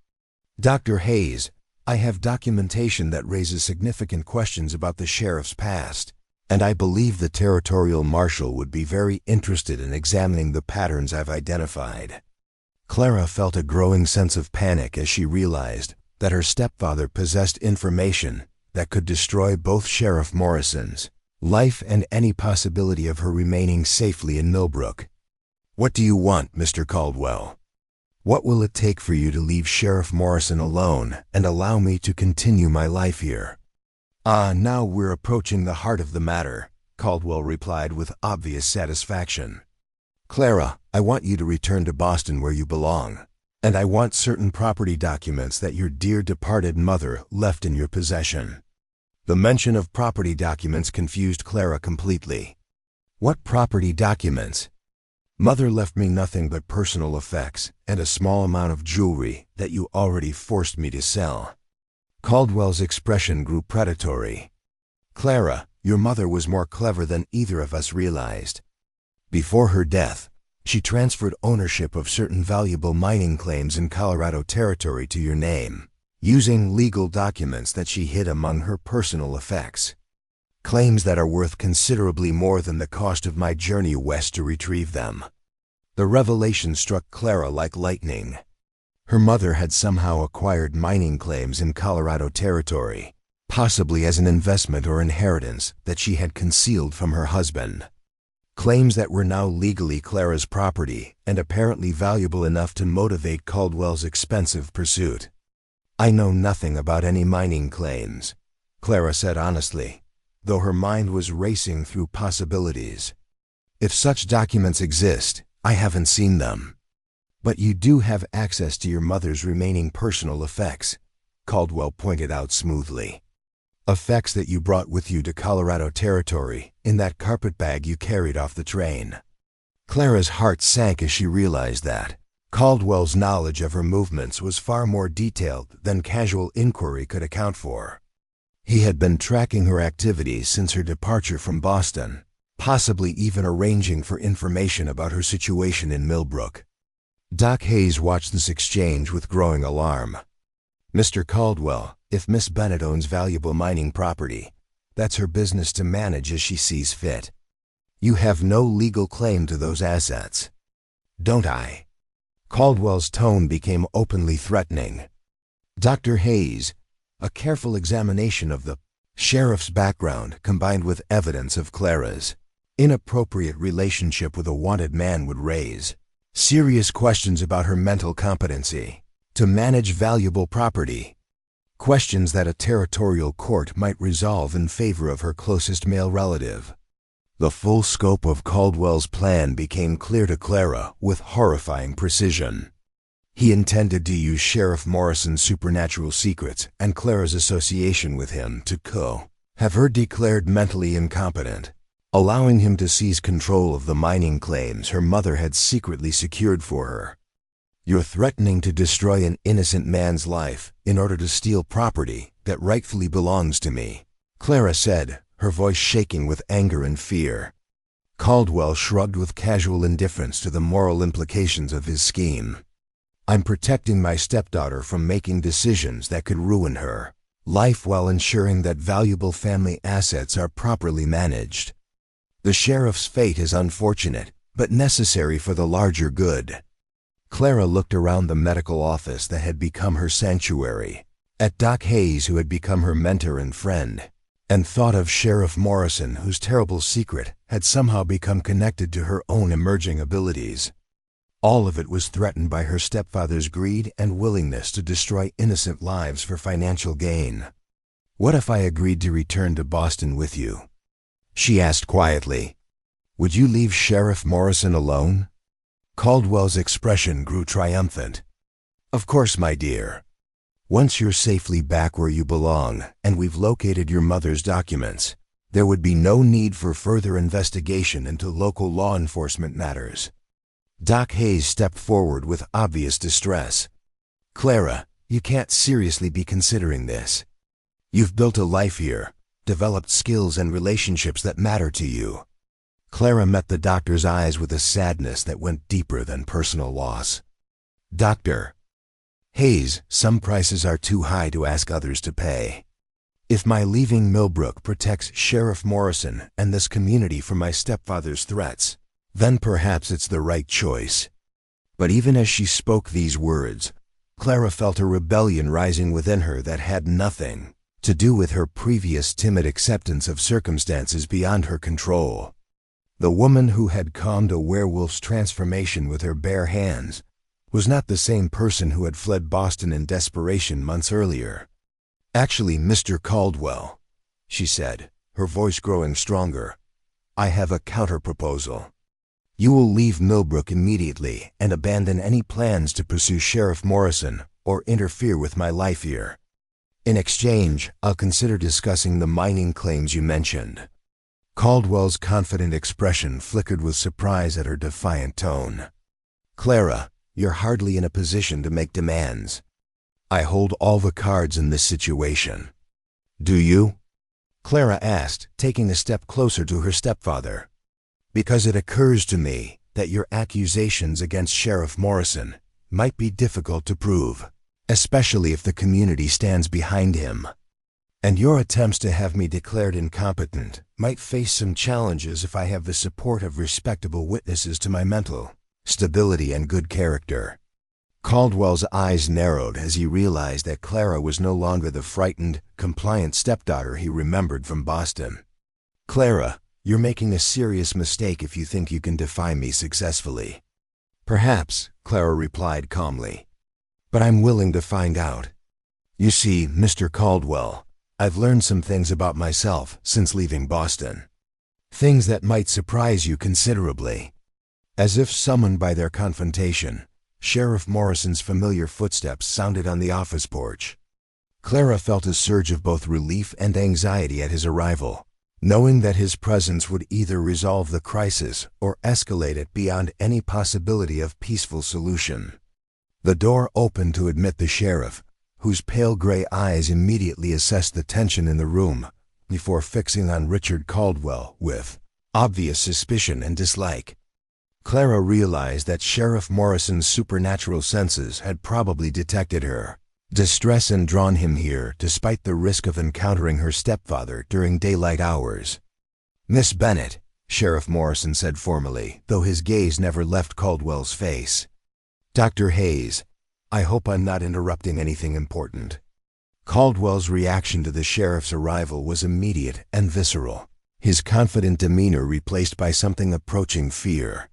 "Dr. Hayes, I have documentation that raises significant questions about the sheriff's past," and I believe the territorial marshal would be very interested in examining the patterns I've identified." Clara felt a growing sense of panic as she realized that her stepfather possessed information that could destroy both Sheriff Morrison's life and any possibility of her remaining safely in Millbrook. "What do you want, Mr. Caldwell? What will it take for you to leave Sheriff Morrison alone and allow me to continue my life here?" Now we're approaching the heart of the matter," Caldwell replied with obvious satisfaction. "Clara, I want you to return to Boston where you belong, and I want certain property documents that your dear departed mother left in your possession." The mention of property documents confused Clara completely. "What property documents?" "Mother left me nothing but personal effects and a small amount of jewelry that you already forced me to sell." Caldwell's expression grew predatory. "Clara, your mother was more clever than either of us realized. Before her death, she transferred ownership of certain valuable mining claims in Colorado Territory to your name, using legal documents that she hid among her personal effects. Claims that are worth considerably more than the cost of my journey west to retrieve them." The revelation struck Clara like lightning. Her mother had somehow acquired mining claims in Colorado Territory, possibly as an investment or inheritance that she had concealed from her husband. Claims that were now legally Clara's property and apparently valuable enough to motivate Caldwell's expensive pursuit. "I know nothing about any mining claims," Clara said honestly, though her mind was racing through possibilities. "If such documents exist, I haven't seen them." "But you do have access to your mother's remaining personal effects," Caldwell pointed out smoothly. "Effects that you brought with you to Colorado Territory in that carpet bag you carried off the train." Clara's heart sank as she realized that Caldwell's knowledge of her movements was far more detailed than casual inquiry could account for. He had been tracking her activities since her departure from Boston, possibly even arranging for information about her situation in Millbrook. Doc Hayes watched this exchange with growing alarm. "Mr. Caldwell, if Miss Bennett owns valuable mining property, that's her business to manage as she sees fit. You have no legal claim to those assets." "Don't I?" Caldwell's tone became openly threatening. "Dr. Hayes, a careful examination of the sheriff's background combined with evidence of Clara's inappropriate relationship with a wanted man would raise serious questions about her mental competency to manage valuable property, questions that a territorial court might resolve in favor of her closest male relative." The full scope of Caldwell's plan became clear to Clara with horrifying precision. He intended to use Sheriff Morrison's supernatural secrets and Clara's association with him to have her declared mentally incompetent, allowing him to seize control of the mining claims her mother had secretly secured for her. "You're threatening to destroy an innocent man's life in order to steal property that rightfully belongs to me," Clara said, her voice shaking with anger and fear. Caldwell shrugged with casual indifference to the moral implications of his scheme. "I'm protecting my stepdaughter from making decisions that could ruin her life while ensuring that valuable family assets are properly managed. The sheriff's fate is unfortunate, but necessary for the larger good." Clara looked around the medical office that had become her sanctuary, at Doc Hayes who had become her mentor and friend, and thought of Sheriff Morrison whose terrible secret had somehow become connected to her own emerging abilities. All of it was threatened by her stepfather's greed and willingness to destroy innocent lives for financial gain. "What if I agreed to return to Boston with you?" she asked quietly. "Would you leave Sheriff Morrison alone?" Caldwell's expression grew triumphant. "Of course, my dear. Once you're safely back where you belong and we've located your mother's documents, there would be no need for further investigation into local law enforcement matters." Doc Hayes stepped forward with obvious distress. "Clara, you can't seriously be considering this. You've built a life here, developed skills and relationships that matter to you." Clara met the doctor's eyes with a sadness that went deeper than personal loss. "Dr. Hayes, some prices are too high to ask others to pay. If my leaving Millbrook protects Sheriff Morrison and this community from my stepfather's threats, then perhaps it's the right choice. But even as she spoke these words, Clara felt a rebellion rising within her that had nothing to do with her previous timid acceptance of circumstances beyond her control. The woman who had calmed a werewolf's transformation with her bare hands was not the same person who had fled Boston in desperation months earlier. "Actually, Mr. Caldwell," she said, her voice growing stronger, "I have a counter-proposal. You will leave Millbrook immediately and abandon any plans to pursue Sheriff Morrison or interfere with my life here. In exchange, I'll consider discussing the mining claims you mentioned." Caldwell's confident expression flickered with surprise at her defiant tone. "Clara, you're hardly in a position to make demands. I hold all the cards in this situation." "Do you?" Clara asked, taking a step closer to her stepfather. "Because it occurs to me that your accusations against Sheriff Morrison might be difficult to prove, especially if the community stands behind him. And your attempts to have me declared incompetent might face some challenges if I have the support of respectable witnesses to my mental stability and good character." Caldwell's eyes narrowed as he realized that Clara was no longer the frightened, compliant stepdaughter he remembered from Boston. "Clara, you're making a serious mistake if you think you can defy me successfully." "Perhaps," Clara replied calmly, "but I'm willing to find out. You see, Mr. Caldwell, I've learned some things about myself since leaving Boston. Things that might surprise you considerably." As if summoned by their confrontation, Sheriff Morrison's familiar footsteps sounded on the office porch. Clara felt a surge of both relief and anxiety at his arrival, knowing that his presence would either resolve the crisis or escalate it beyond any possibility of peaceful solution. The door opened to admit the sheriff, whose pale gray eyes immediately assessed the tension in the room before fixing on Richard Caldwell with obvious suspicion and dislike. Clara realized that Sheriff Morrison's supernatural senses had probably detected her distress and drawn him here despite the risk of encountering her stepfather during daylight hours. "Miss Bennet," Sheriff Morrison said formally, though his gaze never left Caldwell's face. "Dr. Hayes, I hope I'm not interrupting anything important." Caldwell's reaction to the sheriff's arrival was immediate and visceral, his confident demeanor replaced by something approaching fear.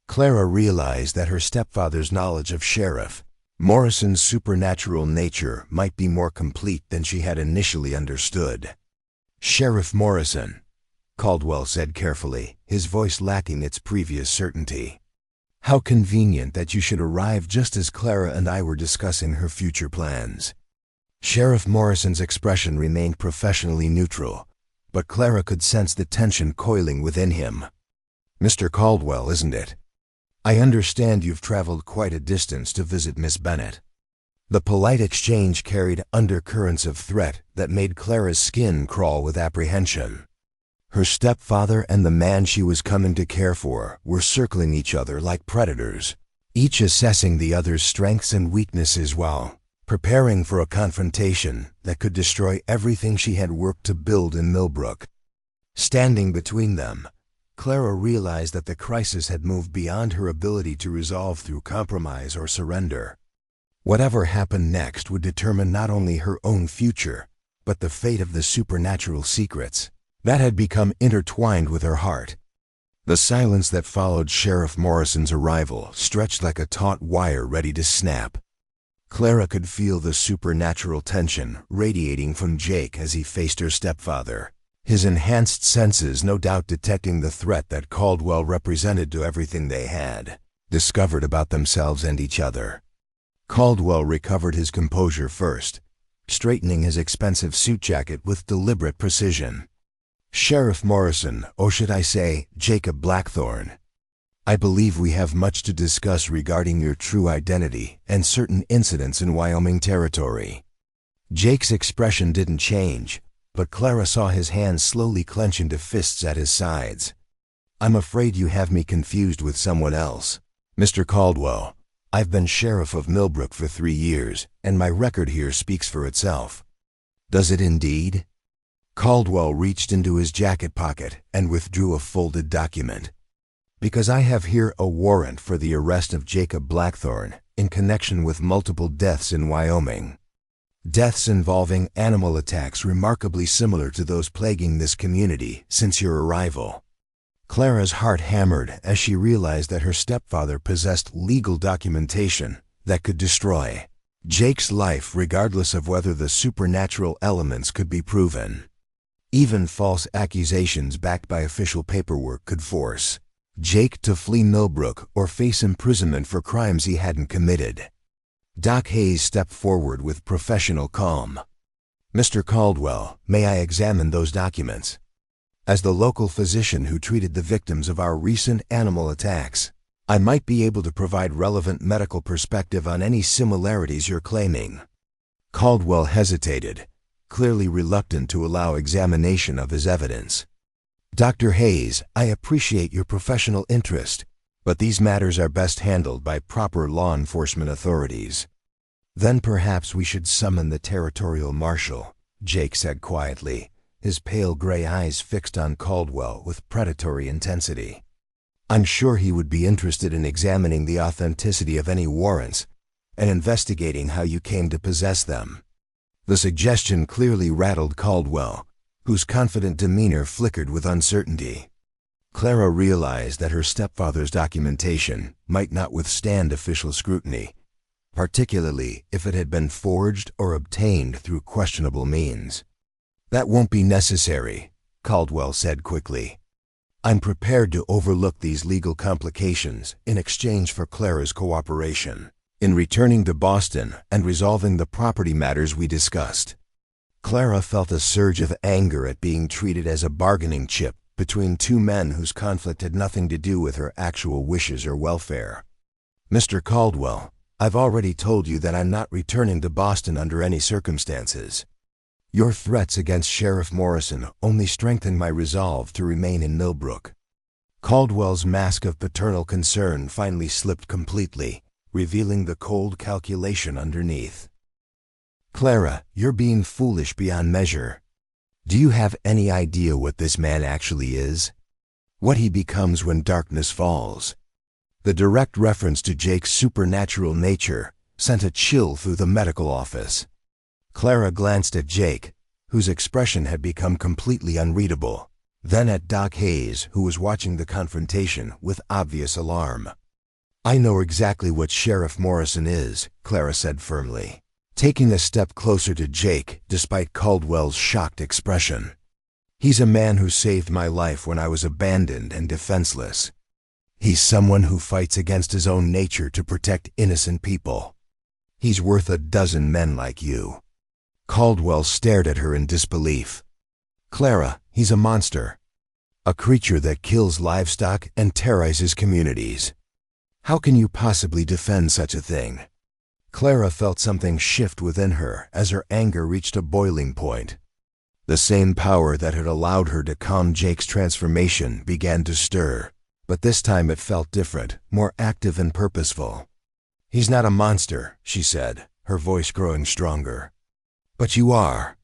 Clara realized that her stepfather's knowledge of Sheriff Morrison's supernatural nature might be more complete than she had initially understood. "Sheriff Morrison," Caldwell said carefully, his voice lacking its previous certainty. "How convenient that you should arrive just as Clara and I were discussing her future plans." Sheriff Morrison's expression remained professionally neutral, but Clara could sense the tension coiling within him. "Mr. Caldwell, isn't it? I understand you've traveled quite a distance to visit Miss Bennet." The polite exchange carried undercurrents of threat that made Clara's skin crawl with apprehension. Her stepfather and the man she was coming to care for were circling each other like predators, each assessing the other's strengths and weaknesses while preparing for a confrontation that could destroy everything she had worked to build in Millbrook. Standing between them, Clara realized that the crisis had moved beyond her ability to resolve through compromise or surrender. Whatever happened next would determine not only her own future, but the fate of the supernatural secrets that had become intertwined with her heart. The silence that followed Sheriff Morrison's arrival stretched like a taut wire ready to snap. Clara could feel the supernatural tension radiating from Jake as he faced her stepfather, his enhanced senses no doubt detecting the threat that Caldwell represented to everything they had discovered about themselves and each other. Caldwell recovered his composure first, straightening his expensive suit jacket with deliberate precision. "Sheriff Morrison, or should I say, Jacob Blackthorne, I believe we have much to discuss regarding your true identity and certain incidents in Wyoming territory." Jake's expression didn't change, but Clara saw his hands slowly clench into fists at his sides. "I'm afraid you have me confused with someone else. Mr. Caldwell, I've been sheriff of Millbrook for 3 years, and my record here speaks for itself." "Does it indeed?" Caldwell reached into his jacket pocket and withdrew a folded document. "Because I have here a warrant for the arrest of Jacob Blackthorne in connection with multiple deaths in Wyoming. Deaths involving animal attacks remarkably similar to those plaguing this community since your arrival." Clara's heart hammered as she realized that her stepfather possessed legal documentation that could destroy Jake's life regardless of whether the supernatural elements could be proven. Even false accusations backed by official paperwork could force Jake to flee Millbrook or face imprisonment for crimes he hadn't committed. Doc Hayes stepped forward with professional calm. "Mr. Caldwell, may I examine those documents? As the local physician who treated the victims of our recent animal attacks, I might be able to provide relevant medical perspective on any similarities you're claiming." Caldwell hesitated, clearly reluctant to allow examination of his evidence. "Dr. Hayes, I appreciate your professional interest, but these matters are best handled by proper law enforcement authorities." "Then perhaps we should summon the territorial marshal," Jake said quietly, his pale gray eyes fixed on Caldwell with predatory intensity. "I'm sure he would be interested in examining the authenticity of any warrants and investigating how you came to possess them." The suggestion clearly rattled Caldwell, whose confident demeanor flickered with uncertainty. Clara realized that her stepfather's documentation might not withstand official scrutiny, particularly if it had been forged or obtained through questionable means. "That won't be necessary," Caldwell said quickly. "I'm prepared to overlook these legal complications in exchange for Clara's cooperation in returning to Boston and resolving the property matters we discussed." Clara felt a surge of anger at being treated as a bargaining chip between two men whose conflict had nothing to do with her actual wishes or welfare. "Mr. Caldwell, I've already told you that I'm not returning to Boston under any circumstances. Your threats against Sheriff Morrison only strengthen my resolve to remain in Millbrook." Caldwell's mask of paternal concern finally slipped completely, revealing the cold calculation underneath. "Clara, you're being foolish beyond measure. Do you have any idea what this man actually is? What he becomes when darkness falls?" The direct reference to Jake's supernatural nature sent a chill through the medical office. Clara glanced at Jake, whose expression had become completely unreadable, then at Doc Hayes, who was watching the confrontation with obvious alarm. "I know exactly what Sheriff Morrison is," Clara said firmly, taking a step closer to Jake despite Caldwell's shocked expression. "He's a man who saved my life when I was abandoned and defenseless. He's someone who fights against his own nature to protect innocent people. He's worth a dozen men like you." Caldwell stared at her in disbelief. "Clara, he's a monster. A creature that kills livestock and terrorizes communities. How can you possibly defend such a thing?" Clara felt something shift within her as her anger reached a boiling point. The same power that had allowed her to calm Jake's transformation began to stir, but this time it felt different, more active and purposeful. "He's not a monster," she said, her voice growing stronger. "But you are."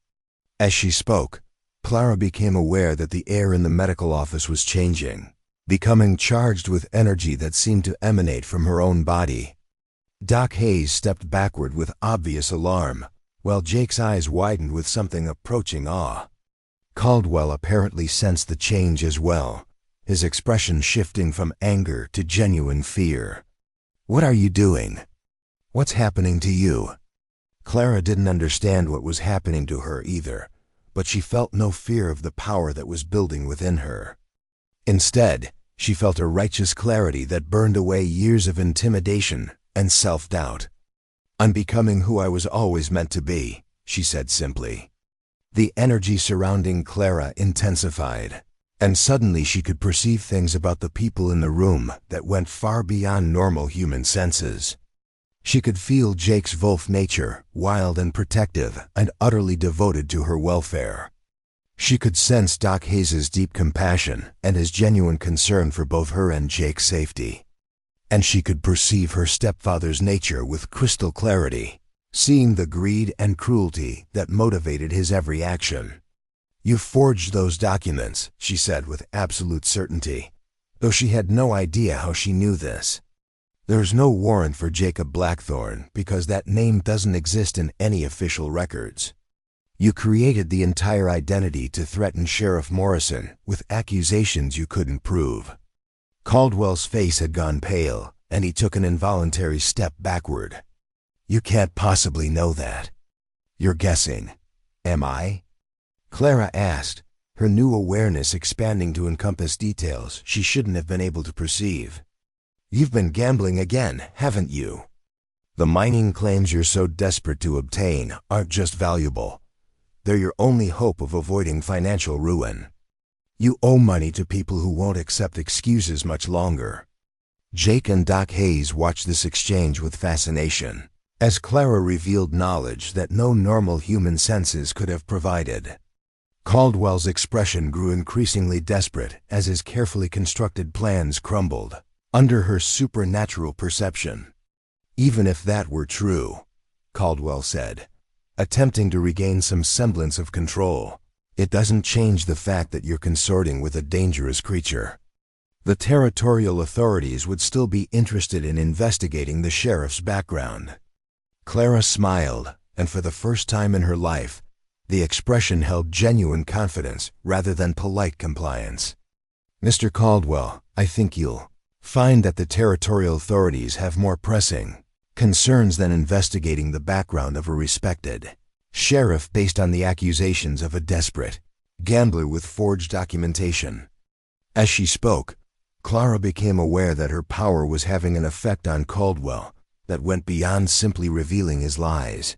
As she spoke, Clara became aware that the air in the medical office was changing, becoming charged with energy that seemed to emanate from her own body. Doc Hayes stepped backward with obvious alarm, while Jake's eyes widened with something approaching awe. Caldwell apparently sensed the change as well, his expression shifting from anger to genuine fear. "What are you doing? What's happening to you?" Clara didn't understand what was happening to her either, but she felt no fear of the power that was building within her. Instead, she felt a righteous clarity that burned away years of intimidation and self-doubt. "I'm becoming who I was always meant to be," she said simply. The energy surrounding Clara intensified, and suddenly she could perceive things about the people in the room that went far beyond normal human senses. She could feel Jake's wolf nature, wild and protective and utterly devoted to her welfare. She could sense Doc Hayes' deep compassion and his genuine concern for both her and Jake's safety. And she could perceive her stepfather's nature with crystal clarity, seeing the greed and cruelty that motivated his every action. "You forged those documents," she said with absolute certainty, though she had no idea how she knew this. "There's no warrant for Jacob Blackthorne because that name doesn't exist in any official records. You created the entire identity to threaten Sheriff Morrison with accusations you couldn't prove." Caldwell's face had gone pale, and he took an involuntary step backward. "You can't possibly know that. You're guessing. Am I?" Clara asked, her new awareness expanding to encompass details she shouldn't have been able to perceive. "You've been gambling again, haven't you? The mining claims you're so desperate to obtain aren't just valuable. They're your only hope of avoiding financial ruin. You owe money to people who won't accept excuses much longer." Jake and Doc Hayes watched this exchange with fascination, as Clara revealed knowledge that no normal human senses could have provided. Caldwell's expression grew increasingly desperate as his carefully constructed plans crumbled under her supernatural perception. "Even if that were true," Caldwell said, attempting to regain some semblance of control, "it doesn't change the fact that you're consorting with a dangerous creature. The territorial authorities would still be interested in investigating the sheriff's background." Clara smiled, and for the first time in her life, the expression held genuine confidence rather than polite compliance. "Mr. Caldwell, I think you'll find that the territorial authorities have more pressing concerns than investigating the background of a respected sheriff based on the accusations of a desperate gambler with forged documentation." As she spoke, Clara became aware that her power was having an effect on Caldwell that went beyond simply revealing his lies.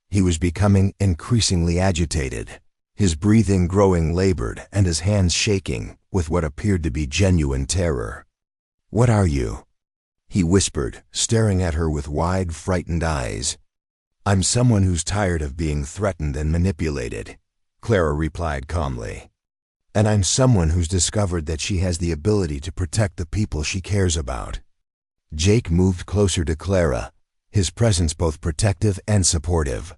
He was becoming increasingly agitated, his breathing growing labored and his hands shaking with what appeared to be genuine terror. "What are you?" he whispered, staring at her with wide, frightened eyes. "I'm someone who's tired of being threatened and manipulated," Clara replied calmly. "And I'm someone who's discovered that she has the ability to protect the people she cares about." Jake moved closer to Clara, his presence both protective and supportive.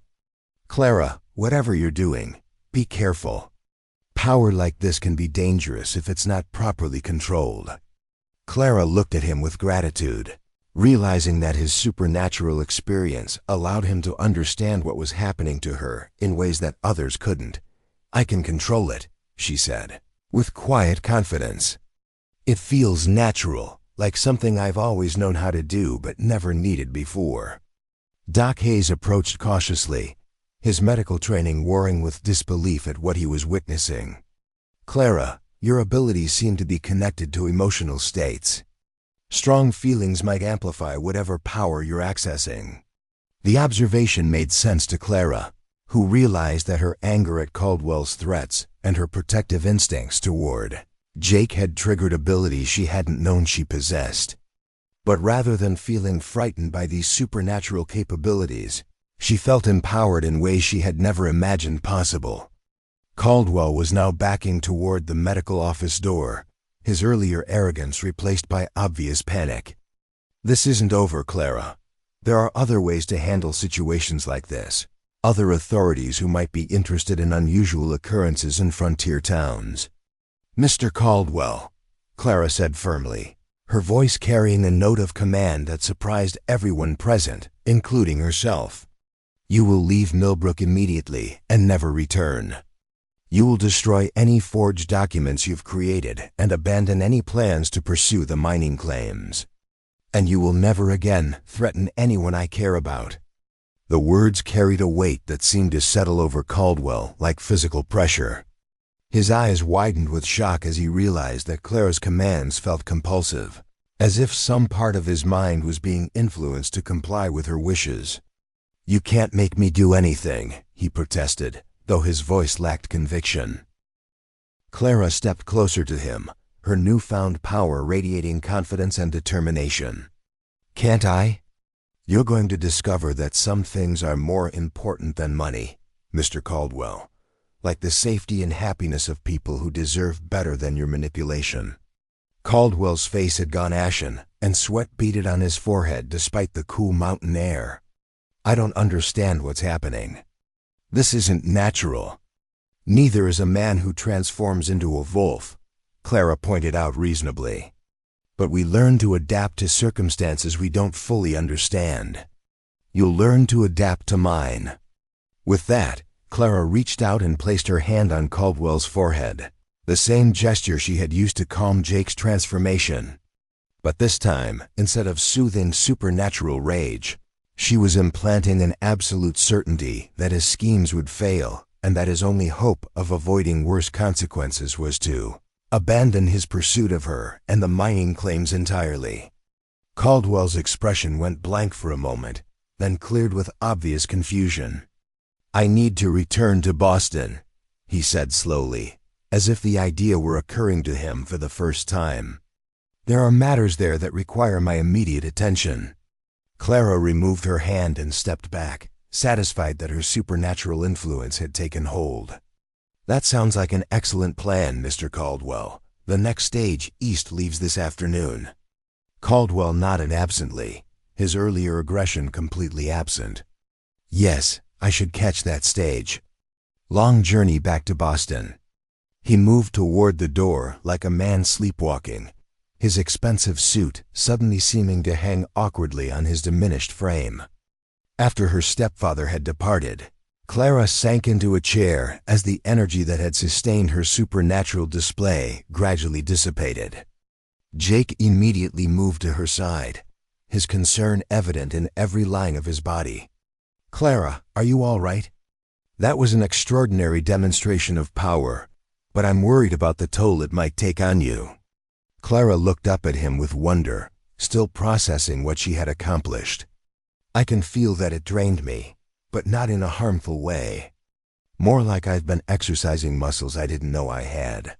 "Clara, whatever you're doing, be careful. Power like this can be dangerous if it's not properly controlled." Clara looked at him with gratitude, realizing that his supernatural experience allowed him to understand what was happening to her in ways that others couldn't. "I can control it," she said, with quiet confidence. "It feels natural, like something I've always known how to do but never needed before." Doc Hayes approached cautiously, his medical training warring with disbelief at what he was witnessing. "Clara, your abilities seem to be connected to emotional states. Strong feelings might amplify whatever power you're accessing." The observation made sense to Clara, who realized that her anger at Caldwell's threats and her protective instincts toward Jake had triggered abilities she hadn't known she possessed. But rather than feeling frightened by these supernatural capabilities, she felt empowered in ways she had never imagined possible. Caldwell was now backing toward the medical office door, his earlier arrogance replaced by obvious panic. "This isn't over, Clara. There are other ways to handle situations like this, other authorities who might be interested in unusual occurrences in frontier towns." "Mr. Caldwell," Clara said firmly, her voice carrying a note of command that surprised everyone present, including herself. "You will leave Millbrook immediately and never return. You will destroy any forged documents you've created and abandon any plans to pursue the mining claims. And you will never again threaten anyone I care about." The words carried a weight that seemed to settle over Caldwell like physical pressure. His eyes widened with shock as he realized that Clara's commands felt compulsive, as if some part of his mind was being influenced to comply with her wishes. "You can't make me do anything," he protested, though his voice lacked conviction. Clara stepped closer to him, her newfound power radiating confidence and determination. "Can't I? You're going to discover that some things are more important than money, Mr. Caldwell, like the safety and happiness of people who deserve better than your manipulation." Caldwell's face had gone ashen, and sweat beaded on his forehead despite the cool mountain air. "I don't understand what's happening. This isn't natural." Neither is a man who transforms into a wolf, Clara pointed out reasonably. But we learn to adapt to circumstances we don't fully understand. You'll learn to adapt to mine. With that, Clara reached out and placed her hand on Caldwell's forehead, the same gesture she had used to calm Jake's transformation. But this time, instead of soothing supernatural rage, she was implanting an absolute certainty that his schemes would fail, and that his only hope of avoiding worse consequences was to abandon his pursuit of her and the mining claims entirely. Caldwell's expression went blank for a moment, then cleared with obvious confusion. "I need to return to Boston," he said slowly, as if the idea were occurring to him for the first time. "There are matters there that require my immediate attention." Clara removed her hand and stepped back, satisfied that her supernatural influence had taken hold. "That sounds like an excellent plan, Mr. Caldwell. The next stage east leaves this afternoon." Caldwell nodded absently, his earlier aggression completely absent. "Yes, I should catch that stage. Long journey back to Boston." He moved toward the door like a man sleepwalking, his expensive suit suddenly seeming to hang awkwardly on his diminished frame. After her stepfather had departed, Clara sank into a chair as the energy that had sustained her supernatural display gradually dissipated. Jake immediately moved to her side, his concern evident in every line of his body. "Clara, are you all right? That was an extraordinary demonstration of power, but I'm worried about the toll it might take on you." Clara looked up at him with wonder, still processing what she had accomplished. "I can feel that it drained me, but not in a harmful way. More like I've been exercising muscles I didn't know I had."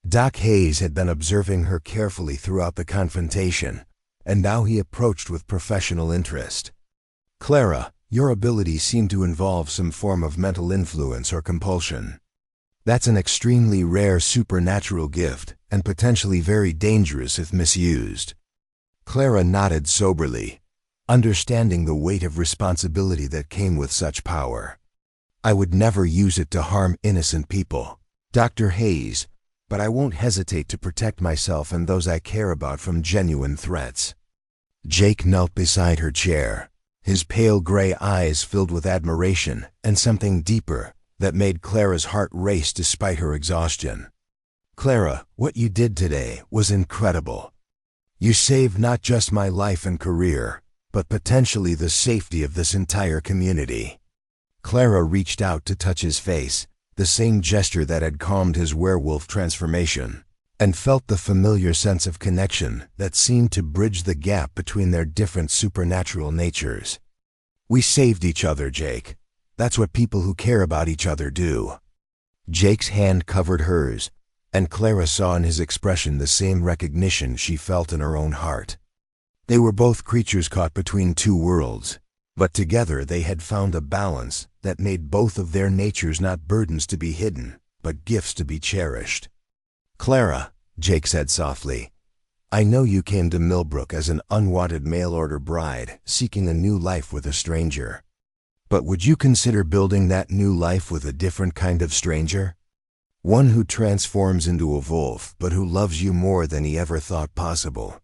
Doc Hayes had been observing her carefully throughout the confrontation, and now he approached with professional interest. "Clara, your abilities seem to involve some form of mental influence or compulsion. That's an extremely rare supernatural gift, and potentially very dangerous if misused." Clara nodded soberly, understanding the weight of responsibility that came with such power. "I would never use it to harm innocent people, Dr. Hayes, but I won't hesitate to protect myself and those I care about from genuine threats." Jake knelt beside her chair, his pale gray eyes filled with admiration and something deeper that made Clara's heart race despite her exhaustion. "Clara, what you did today was incredible. You saved not just my life and career, but potentially the safety of this entire community." Clara reached out to touch his face, the same gesture that had calmed his werewolf transformation, and felt the familiar sense of connection that seemed to bridge the gap between their different supernatural natures. "We saved each other, Jake. That's what people who care about each other do." Jake's hand covered hers, and Clara saw in his expression the same recognition she felt in her own heart. They were both creatures caught between two worlds, but together they had found a balance that made both of their natures not burdens to be hidden, but gifts to be cherished. "Clara," Jake said softly, "I know you came to Millbrook as an unwanted mail-order bride seeking a new life with a stranger. But would you consider building that new life with a different kind of stranger? One who transforms into a wolf, but who loves you more than he ever thought possible."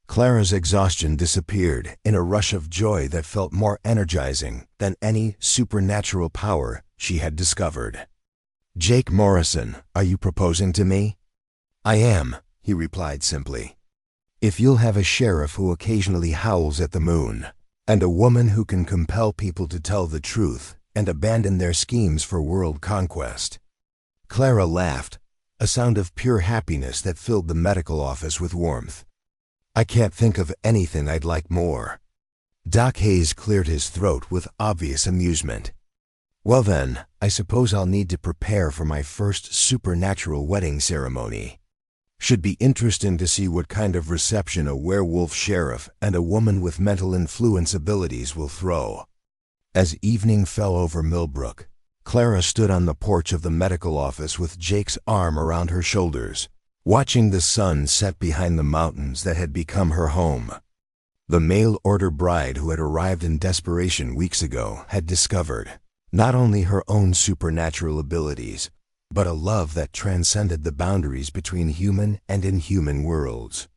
Clara's exhaustion disappeared in a rush of joy that felt more energizing than any supernatural power she had discovered. "Jake Morrison, are you proposing to me?" "I am," he replied simply. "If you'll have a sheriff who occasionally howls at the moon, and a woman who can compel people to tell the truth and abandon their schemes for world conquest." Clara laughed, a sound of pure happiness that filled the medical office with warmth. "I can't think of anything I'd like more." Doc Hayes cleared his throat with obvious amusement. "Well then, I suppose I'll need to prepare for my first supernatural wedding ceremony. Should be interesting to see what kind of reception a werewolf sheriff and a woman with mental influence abilities will throw." As evening fell over Millbrook, Clara stood on the porch of the medical office with Jake's arm around her shoulders, watching the sun set behind the mountains that had become her home. The mail-order bride who had arrived in desperation weeks ago had discovered not only her own supernatural abilities, but a love that transcended the boundaries between human and inhuman worlds.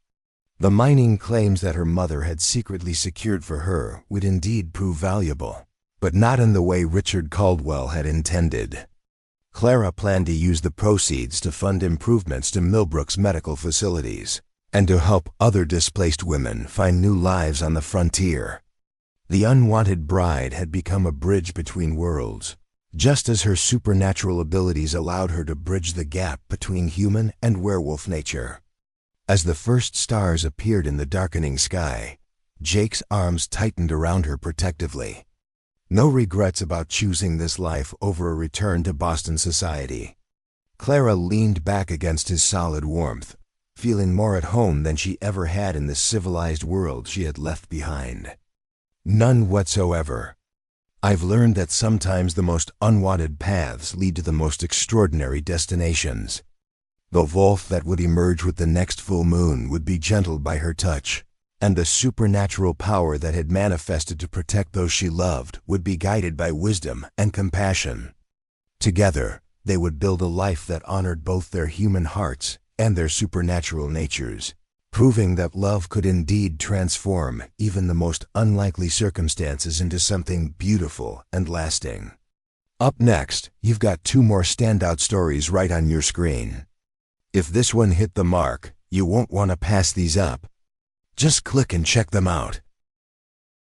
The mining claims that her mother had secretly secured for her would indeed prove valuable, but not in the way Richard Caldwell had intended. Clara planned to use the proceeds to fund improvements to Millbrook's medical facilities and to help other displaced women find new lives on the frontier. The Unwanted Bride had become a bridge between worlds, just as her supernatural abilities allowed her to bridge the gap between human and werewolf nature. As the first stars appeared in the darkening sky, Jake's arms tightened around her protectively. No regrets about choosing this life over a return to Boston society. Clara leaned back against his solid warmth, feeling more at home than she ever had in the civilized world she had left behind. None whatsoever. I've learned that sometimes the most unwanted paths lead to the most extraordinary destinations. The wolf that would emerge with the next full moon would be gentled by her touch, and the supernatural power that had manifested to protect those she loved would be guided by wisdom and compassion. Together, they would build a life that honored both their human hearts and their supernatural natures, proving that love could indeed transform even the most unlikely circumstances into something beautiful and lasting. Up next, you've got 2 more standout stories right on your screen. If this one hit the mark, you won't want to pass these up. Just click and check them out.